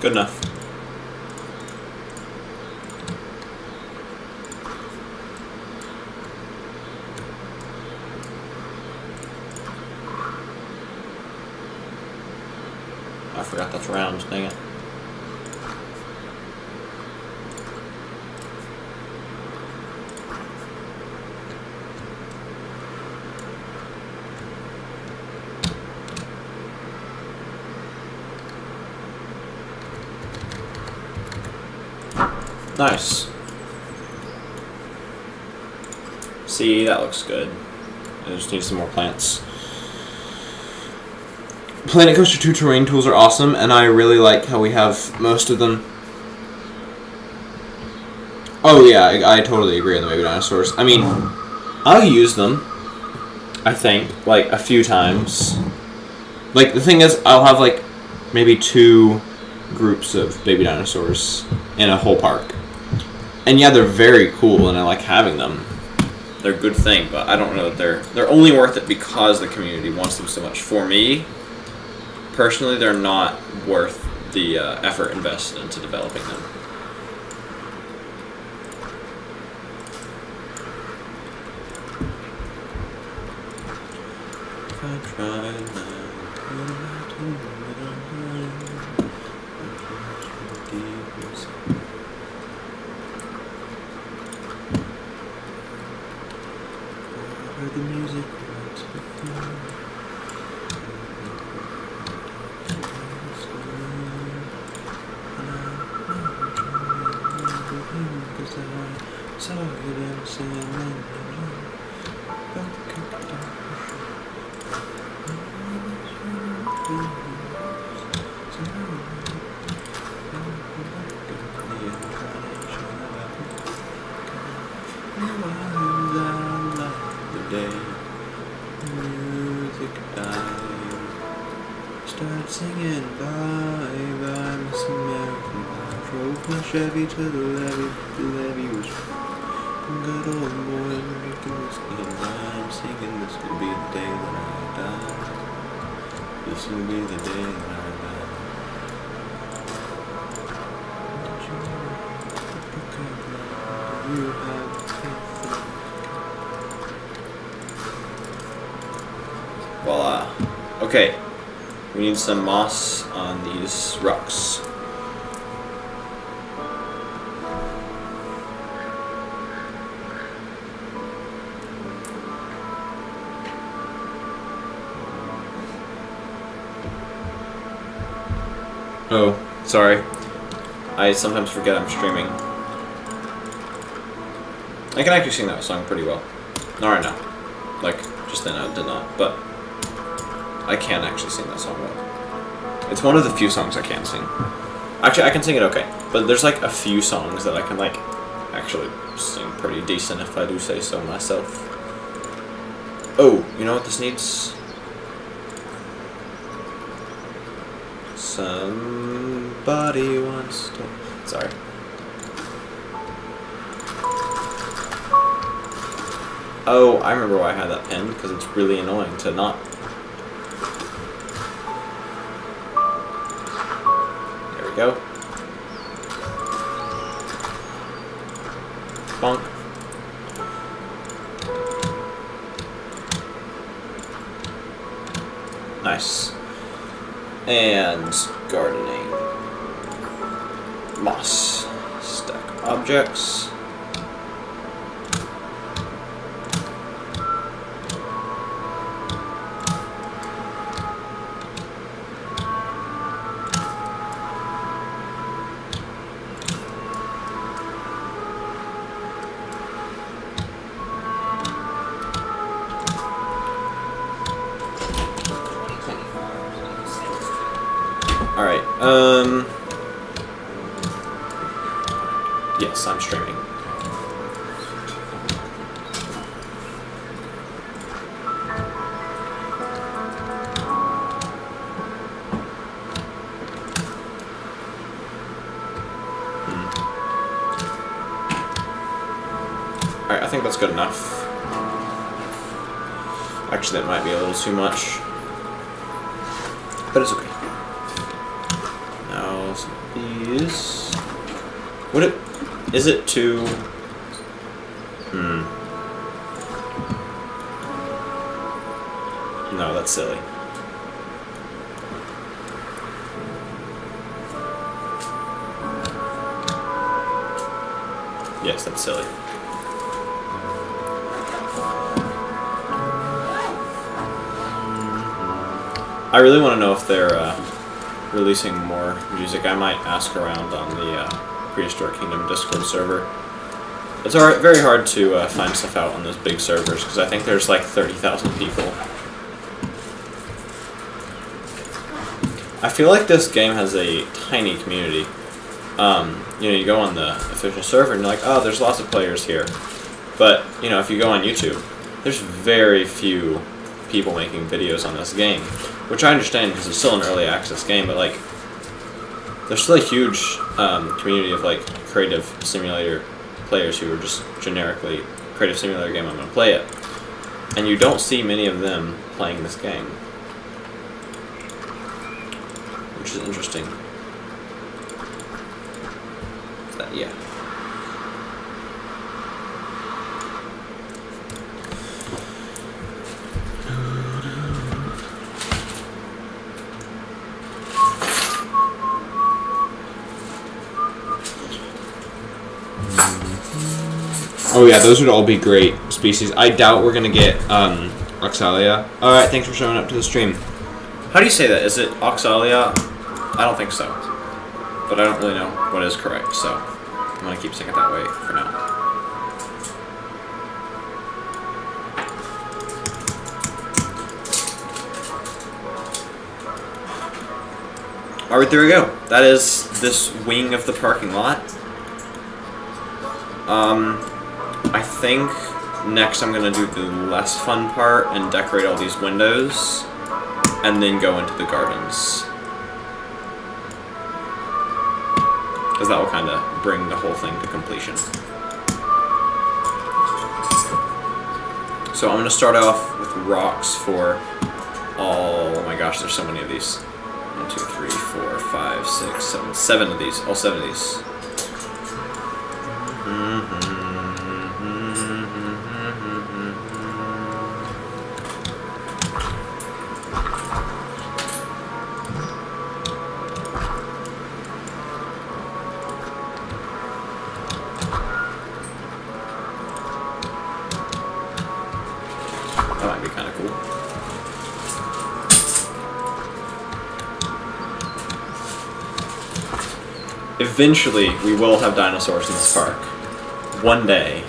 Speaker 1: Good enough. I forgot that's round, dang it. Nice. See, that looks good. I just need some more plants. Planet Coaster 2 terrain tools are awesome, and I really like how we have most of them. Oh yeah, I totally agree on the baby dinosaurs. I mean, I'll use them, I think, like a few times. Like, the thing is, I'll have like maybe 2 groups of baby dinosaurs in a whole park. And yeah, they're very cool, and I like having them. They're a good thing, but I don't know that they're only worth it because the community wants them so much. For me, personally, they're not worth the effort invested into developing them. The music once before. Start singing bye bye Miss American Pie. Drove my Chevy to the levee. The levee was good old boy drinking whiskey and wine, singing this will be the day that I die. This will be the day that I die. Did you know the book of love? Do you have faith in it? Voila. Okay. We need some moss on these rocks. Oh, sorry. I sometimes forget I'm streaming. I can actually sing that song pretty well. Not right now. Like, just then I did not, but I can actually sing that song well. It's one of the few songs I can sing. Actually, I can sing it okay, but there's like a few songs that I can like actually sing pretty decent if I do say so myself. Oh, you know what this needs? Somebody wants to... Sorry. Oh, I remember why I had that pinned, because it's really annoying to not... There we go. Bonk. Nice. And gardening. Moss. Stack objects. Alright, yes, I'm streaming. Alright, I think that's good enough. Actually, that might be a little too much. But it's okay. These. Would it? Is it too? No, that's silly. Yes, that's silly. I really want to know if they're releasing more music. I might ask around on the Prehistoric Kingdom Discord server. It's very hard to find stuff out on those big servers because I think there's like 30,000 people. I feel like this game has a tiny community. You know, you go on the official server and you're like, oh, there's lots of players here. But, you know, if you go on YouTube, there's very few people making videos on this game. Which I understand because it's still an early access game, but like, there's still a huge community of like creative simulator players who are just generically creative simulator game. I'm gonna play it, and you don't see many of them playing this game, which is interesting. But, yeah. Oh yeah, those would all be great species. I doubt we're gonna get Oxalia. Alright, thanks for showing up to the stream. How do you say that? Is it Oxalia? I don't think so. But I don't really know what is correct, so I'm gonna keep saying it that way for now. Alright, there we go. That is this wing of the parking lot. I think next I'm going to do the less fun part and decorate all these windows, and then go into the gardens. Because that will kind of bring the whole thing to completion. So I'm going to start off with rocks for all... Oh my gosh, there's so many of these. 1, 2, 3, 4, 5, 6, 7. 7 of these. All 7 of these. That might be kind of cool. Eventually, we will have dinosaurs in this park. One day.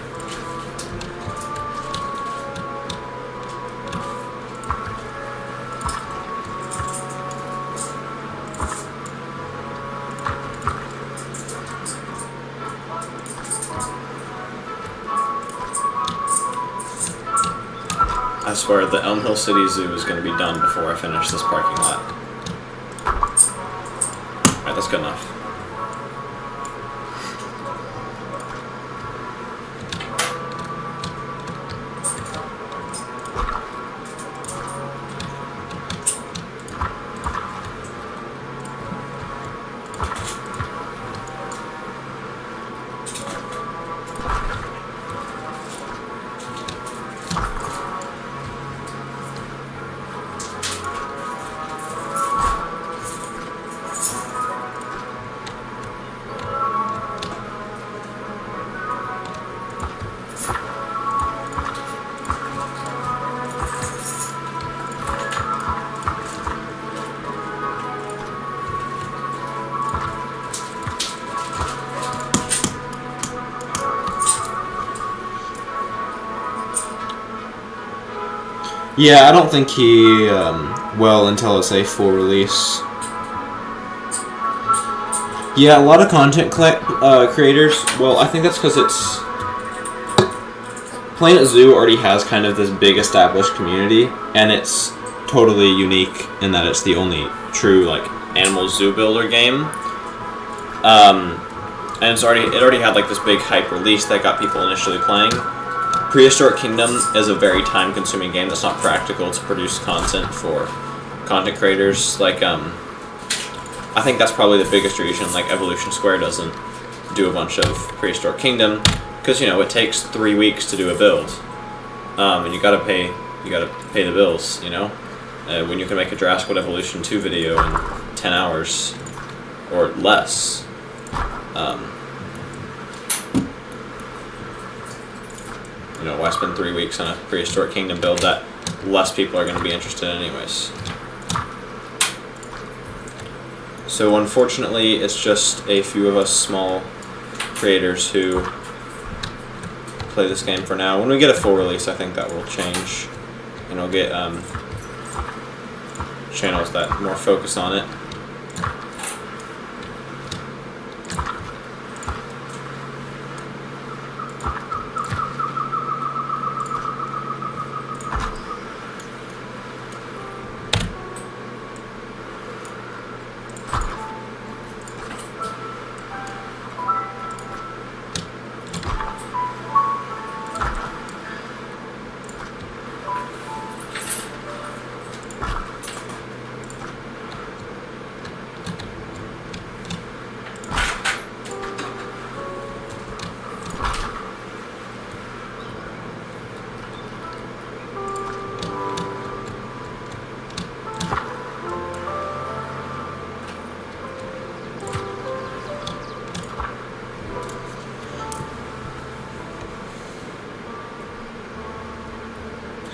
Speaker 1: I swear, the Elm Hill City Zoo is going to be done before I finish this parking lot. Alright, that's good enough. Yeah, I don't think he will until it's a full release. Yeah, a lot of content creators, well, I think that's because it's... Planet Zoo already has kind of this big established community, and it's totally unique in that it's the only true, like, animal zoo builder game. And it already had, like, this big hype release that got people initially playing. Prehistoric Kingdom is a very time-consuming game that's not practical to produce content for content creators. Like, I think that's probably the biggest reason, like, Evolution Square doesn't do a bunch of Prehistoric Kingdom, because, you know, it takes 3 weeks to do a build. And you gotta pay the bills, you know? When you can make a Jurassic World Evolution 2 video in 10 hours, or less. You know, why spend 3 weeks on a Prehistoric Kingdom build that less people are going to be interested in anyways? So unfortunately, it's just a few of us small creators who play this game for now. When we get a full release, I think that will change. And we'll get channels that more focus on it.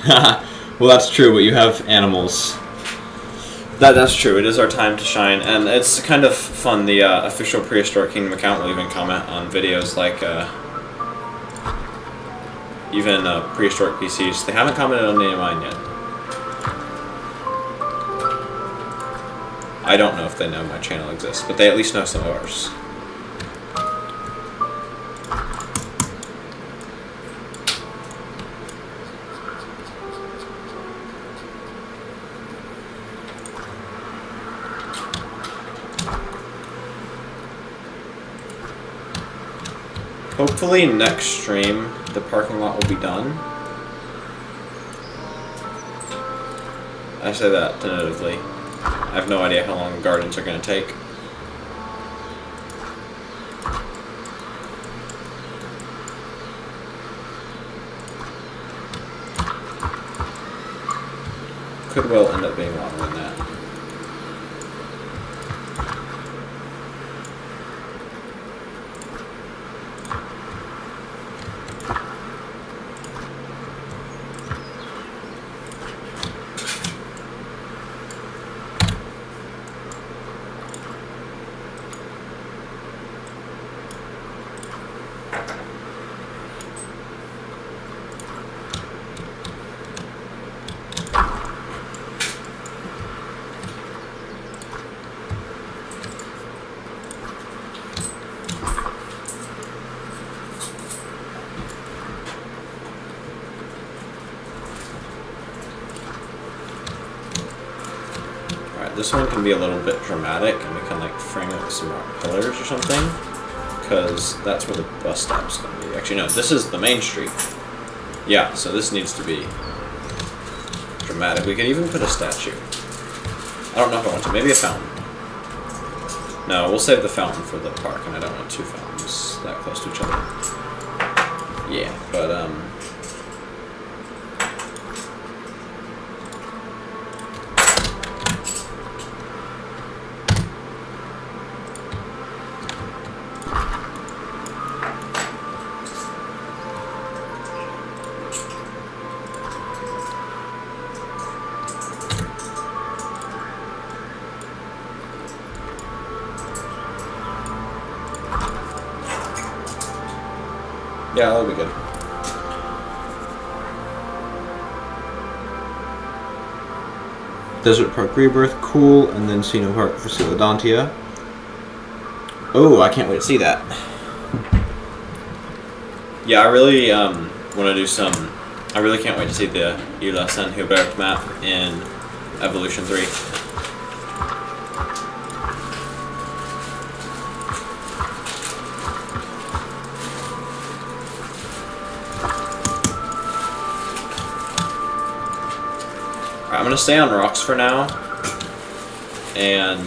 Speaker 1: Well, that's true, but you have animals. That's true. It is our time to shine, and it's kind of fun. The official Prehistoric Kingdom account will even comment on videos like even Prehistoric PCs. They haven't commented on any of mine yet. I don't know if they know my channel exists, but they at least know some of ours. Hopefully next stream the parking lot will be done. I say that tentatively. I have no idea how long the gardens are going to take. Could well end up being longer than that. This one can be a little bit dramatic, and we can like frame it with some rock pillars or something, because that's where the bus stop's going to be. Actually, no, this is the main street. Yeah, so this needs to be dramatic. We could even put a statue. I don't know if I want to. Maybe a fountain. No, we'll save the fountain for the park, and I don't want two fountains that close to each other. Yeah, but yeah, that'll be good. Desert Park Rebirth, cool, and then Sino Park for Silodontia. Oh, I can't wait to see that. Yeah, I really want to do some. I really can't wait to see the Isla San Hubert map in Evolution 3. I'm going to stay on rocks for now, and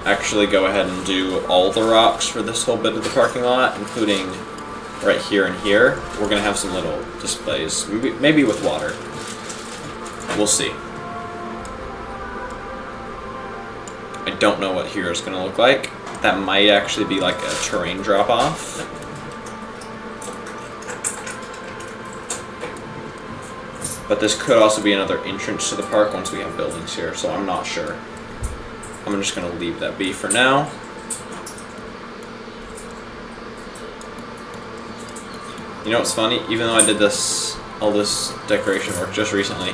Speaker 1: actually go ahead and do all the rocks for this whole bit of the parking lot, including right here and here. We're going to have some little displays, maybe with water. We'll see. I don't know what here is going to look like. That might actually be like a terrain drop-off. But this could also be another entrance to the park once we have buildings here, so I'm not sure. I'm just going to leave that be for now. You know what's funny? Even though I did all this decoration work just recently,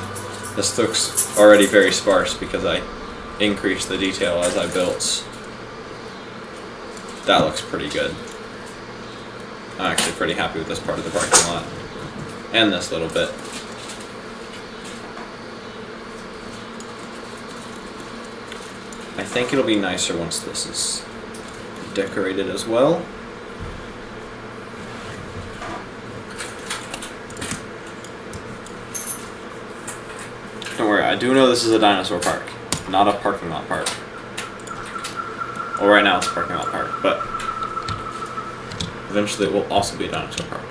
Speaker 1: this looks already very sparse because I increased the detail as I built. That looks pretty good. I'm actually pretty happy with this part of the parking lot. And this little bit. I think it'll be nicer once this is decorated as well. Don't worry, I do know this is a dinosaur park, not a parking lot park. Well, right now it's a parking lot park, but eventually it will also be a dinosaur park.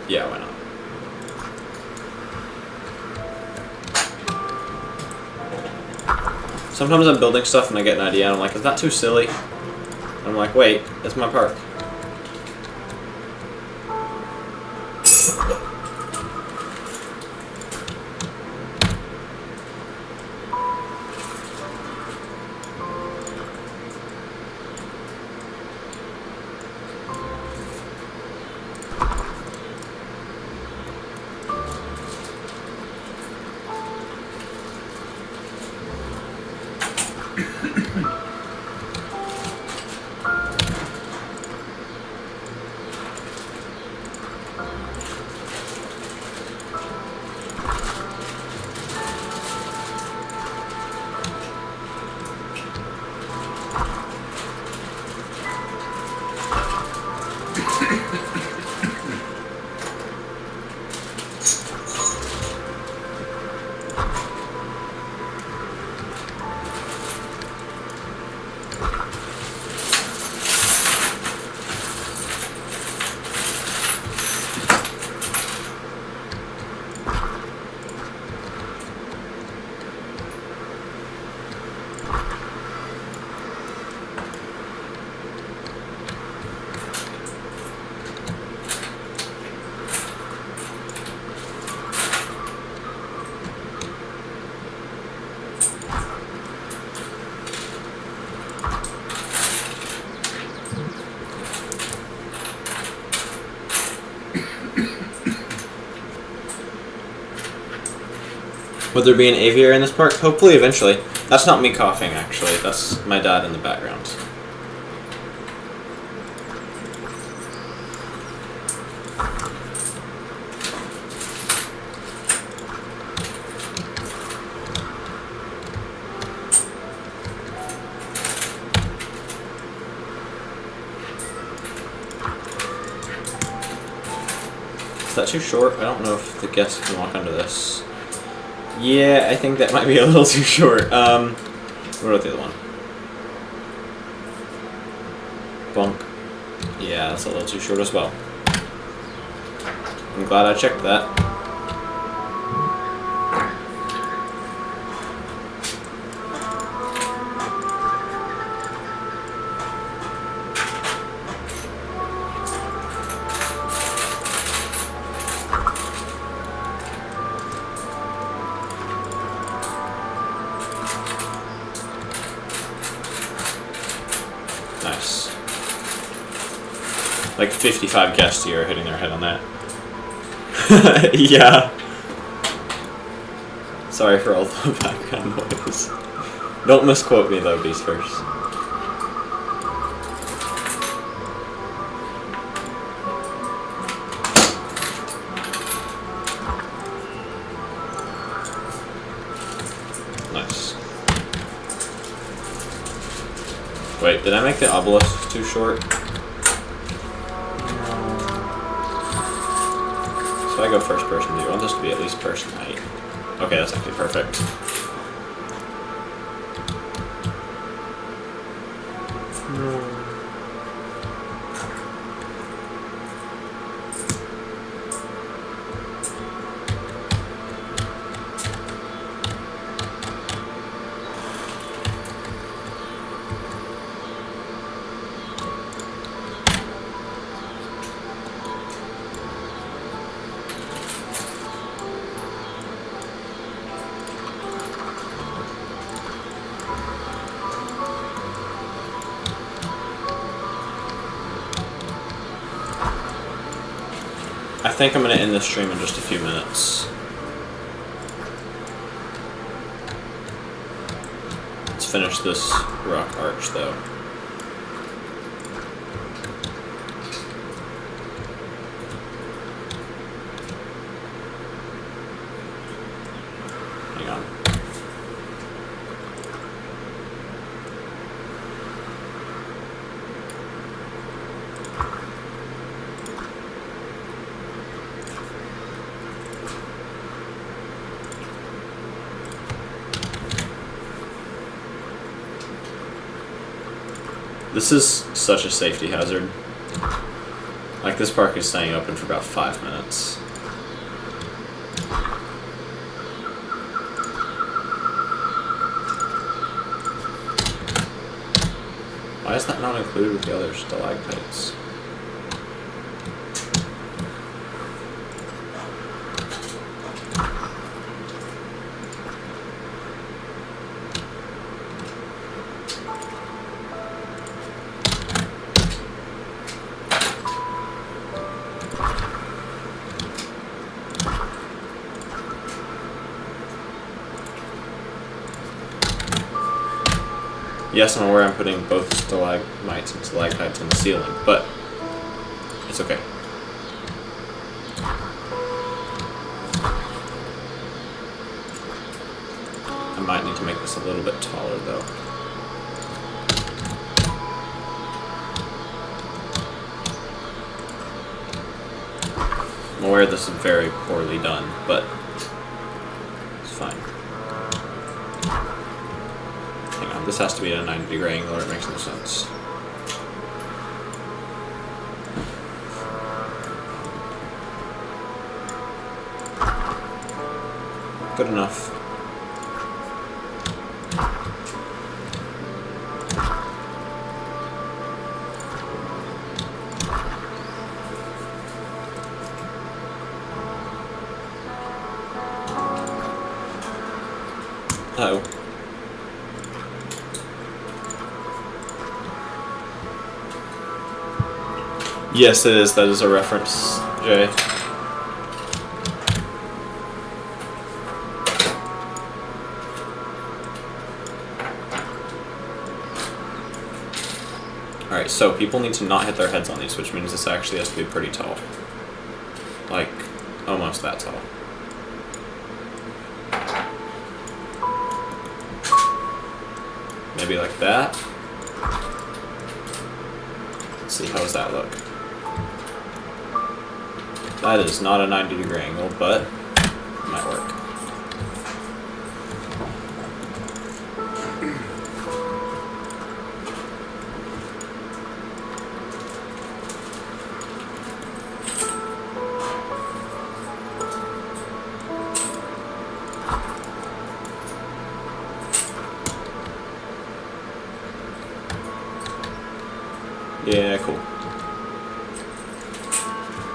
Speaker 1: Yeah, why not? Sometimes I'm building stuff and I get an idea and I'm like, is that too silly? And I'm like, wait, it's my park. Would there be an aviary in this park? Hopefully, eventually. That's not me coughing, actually. That's my dad in the background. Is that too short? I don't know if the guests can walk under this. Yeah, I think that might be a little too short. What about the other one? Bunk. Yeah, that's a little too short as well. I'm glad I checked that. Nice. Like 55 guests here are hitting their head on that. Yeah. Sorry for all the background noise. Don't misquote me though, Beast first. Nice. Wait, did I make the obelisk too short? So I go first person. Do you want this to be at least person height? Okay, that's actually perfect. I think I'm going to end the stream in just a few minutes. Let's finish this rock arch though. Hang on. This is such a safety hazard. Like, this park is staying open for about 5 minutes. Why is that not included with the other stalactites? Yes, I'm aware I'm putting both stalagmites and stalactites in the ceiling, but it's okay. I might need to make this a little bit taller, though. I'm aware this is very poorly done, but it's fine. This has to be at a 90-degree angle or it makes no sense. Good enough. Uh-oh. Yes, it is. That is a reference, Jay. Alright, so people need to not hit their heads on these, which means this actually has to be pretty tall. Like, almost that tall. Maybe like that. Let's see, how does that look? That is not a 90-degree angle, but it might work. Yeah, cool.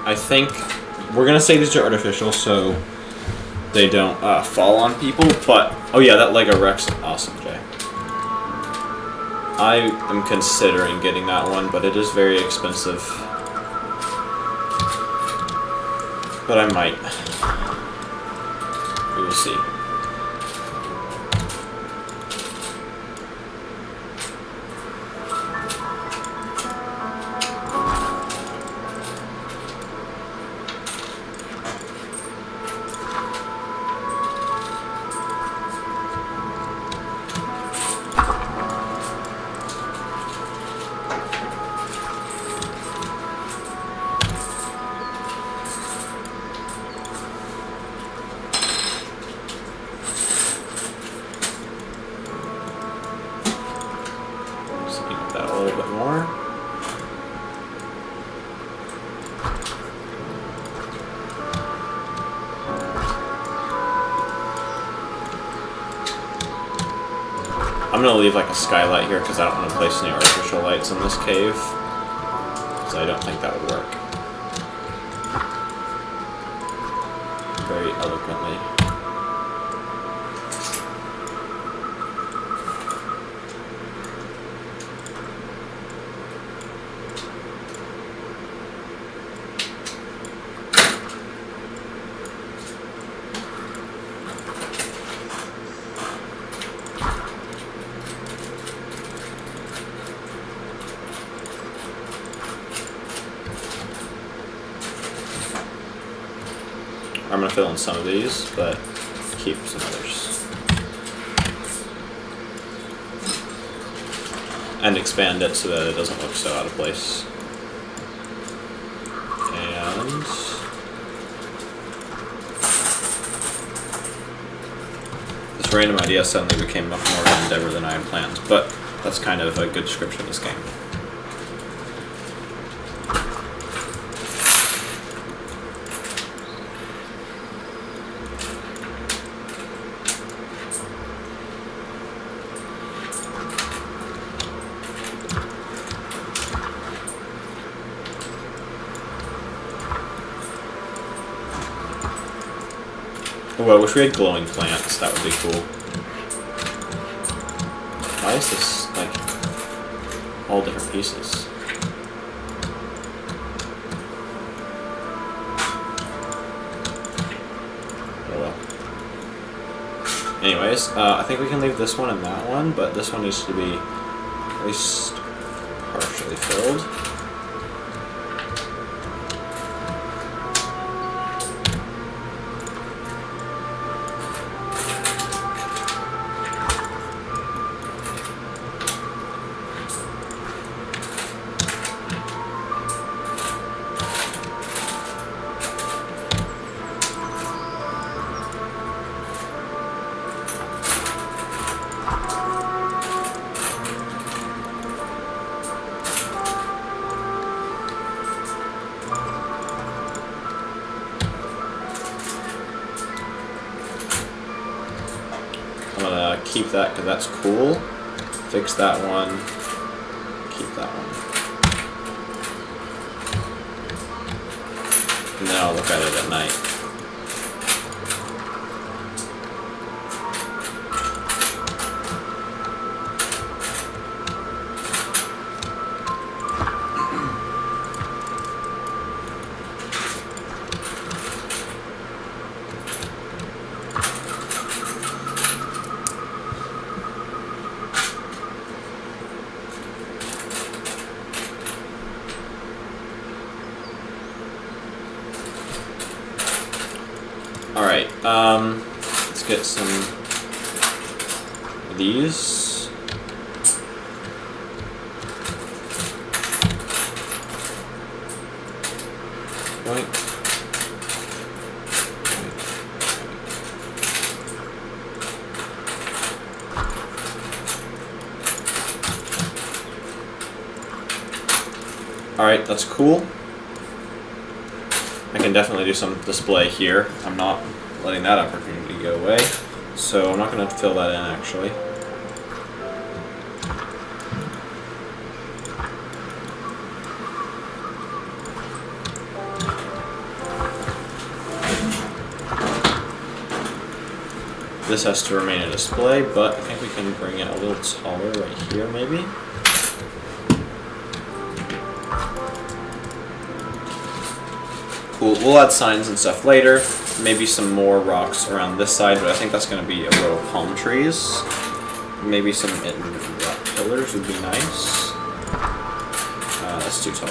Speaker 1: I think we're gonna say these are artificial so they don't fall on people, but oh yeah, that Lego Rex is awesome, Jay. I am considering getting that one, but it is very expensive. But I might. We will see. I'm going to leave like a skylight here because I don't want to place any artificial lights in this cave. So I don't think that would work. Very eloquently. I'm going to fill in some of these, but keep some others. And expand it so that it doesn't look so out of place. And this random idea suddenly became much more of an endeavor than I had planned, but that's kind of a good description of this game. Oh, I wish we had glowing plants. That would be cool. Why is this, like, all different pieces? Oh well. Anyways, I think we can leave this one and that one, but this one needs to be at least partially filled. I'm gonna keep that because that's cool. Fix that one. Keep that one. And then I'll look at it at night. Alright, let's get some of these. Right. Alright, that's cool. I can definitely do some display here. I'm not letting that opportunity go away, so I'm not going to fill that in actually. This has to remain a display, but I think we can bring it a little taller right here maybe. Cool. We'll add signs and stuff later. Maybe some more rocks around this side, but I think that's going to be a row of palm trees. Maybe some rock pillars would be nice. That's too tall.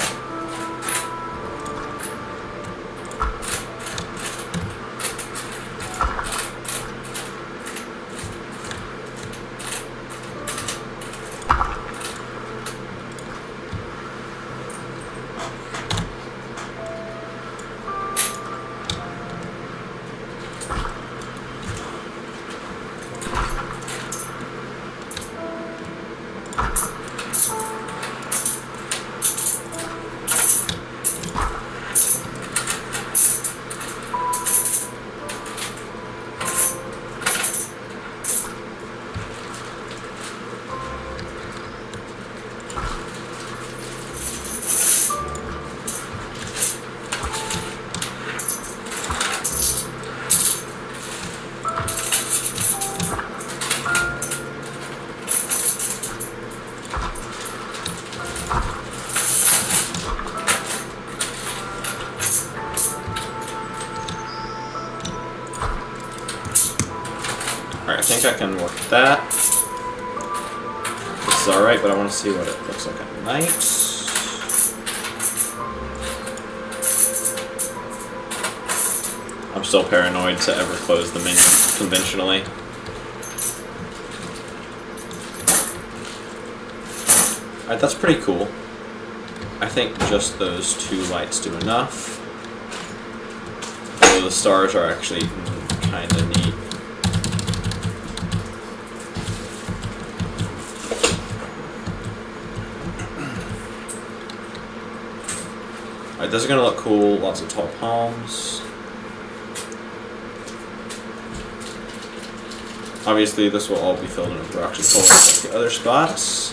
Speaker 1: Alright, I think I can work with that. This is alright, but I want to see what it looks like at night. I'm still paranoid to ever close the menu conventionally. Alright, that's pretty cool. I think just those two lights do enough. Although the stars are actually kind of neat. Alright, this is going to look cool. Lots of tall palms. Obviously, this will all be filled in with rocks and coal like the other spots.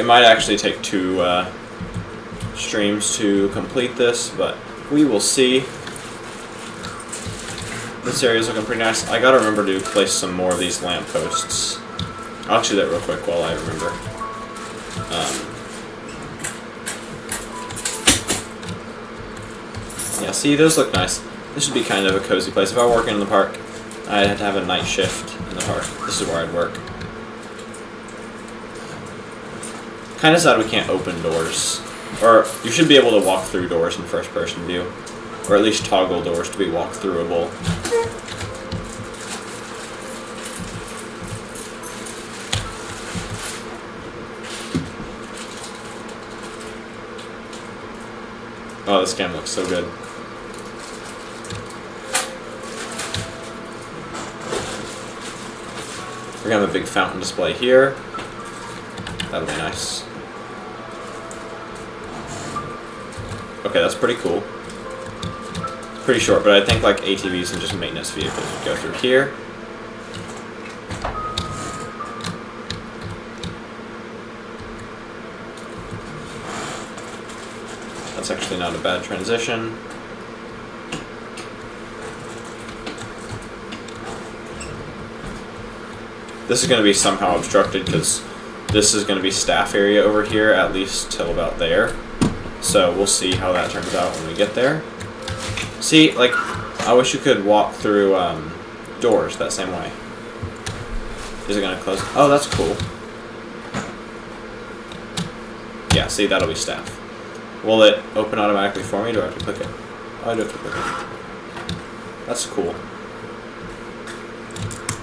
Speaker 1: might actually take 2 streams to complete this, but we will see. This area is looking pretty nice. I gotta remember to place some more of these lampposts. I'll do that real quick while I remember. Yeah, see, those look nice. This would be kind of a cozy place. If I were working in the park, I'd have to have a night shift in the park. This is where I'd work. Kind of sad we can't open doors. Or, you should be able to walk through doors in first-person view. Or at least toggle doors to be walk-throughable. Oh, this game looks so good. We're gonna have a big fountain display here. That'll be nice. Okay, that's pretty cool. It's pretty short, but I think like ATVs and just maintenance vehicles would go through here. That's actually not a bad transition. This is going to be somehow obstructed because this is going to be staff area over here, at least till about there. So we'll see how that turns out when we get there. See, like, I wish you could walk through doors that same way. Is it going to close? Oh, that's cool. Yeah, see, that'll be staff. Will it open automatically for me? Do I have to click it? Oh, I do have to click it. That's cool.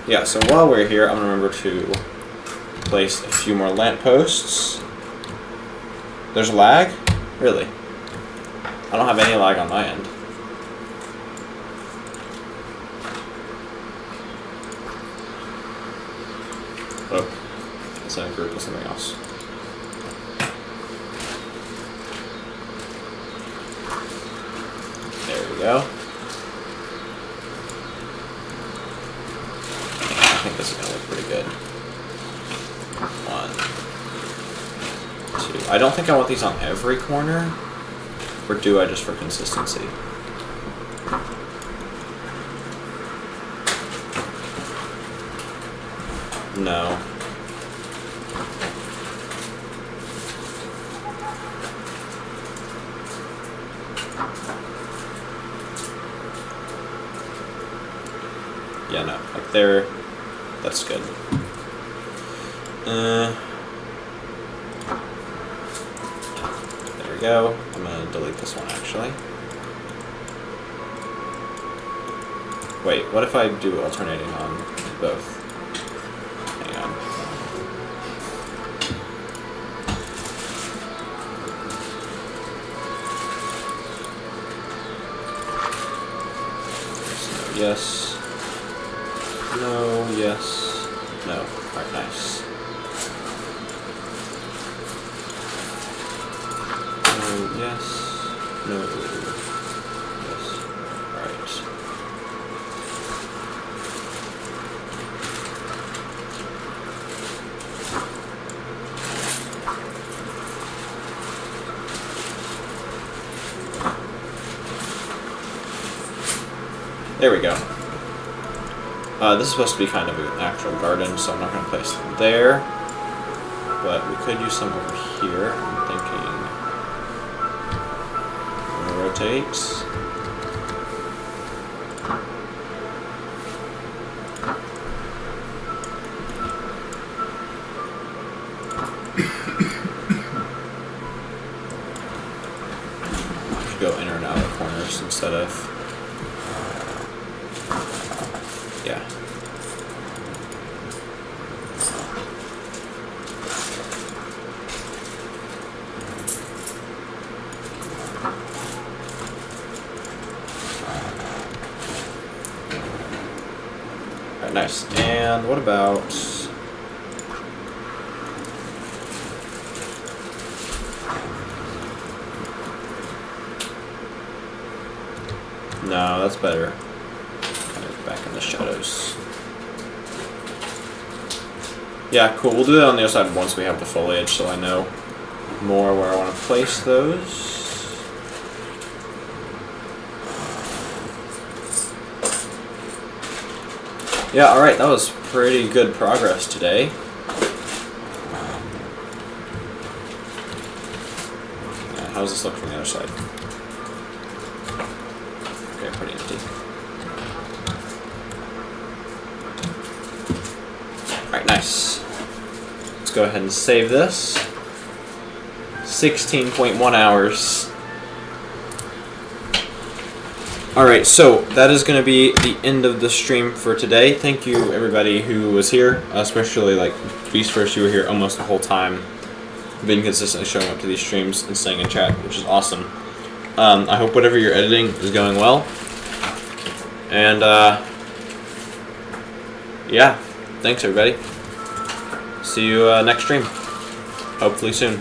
Speaker 1: Yeah, so while we're here, I'm going to remember to place a few more lampposts. There's lag? Really? I don't have any lag on my end. Oh, it's in a group with something else. There we go. I think this is going to look pretty good. 1, 2. I don't think I want these on every corner. Or do I, just for consistency? No. Yeah, no. Like there. That's good. There we go. I'm gonna delete this one actually. Wait, what if I do alternating on both? Hang on. So, yes. No, yes, no. Alright, nice. No, yes, no, yes. Alright. There we go. This is supposed to be kind of an actual garden, so I'm not going to place them there. But we could use some over here. I'm thinking. I'm going to rotate. I should go in or out of corners instead of. Yeah. Alright, nice. And what about... No, that's better. Kind of back in the shadows. Yeah, cool. We'll do that on the other side once we have the foliage, so I know more where I want to place those. Yeah, alright, that was pretty good progress today. How does this look from the other side? Okay, pretty empty. Alright, nice. Let's go ahead and save this. 16.1 hours. Alright, so that is going to be the end of the stream for today. Thank you everybody who was here, especially like Beast First, you were here almost the whole time. Been consistently showing up to these streams and staying in chat, which is awesome. I hope whatever you're editing is going well. And yeah, thanks everybody. See you next stream. Hopefully soon.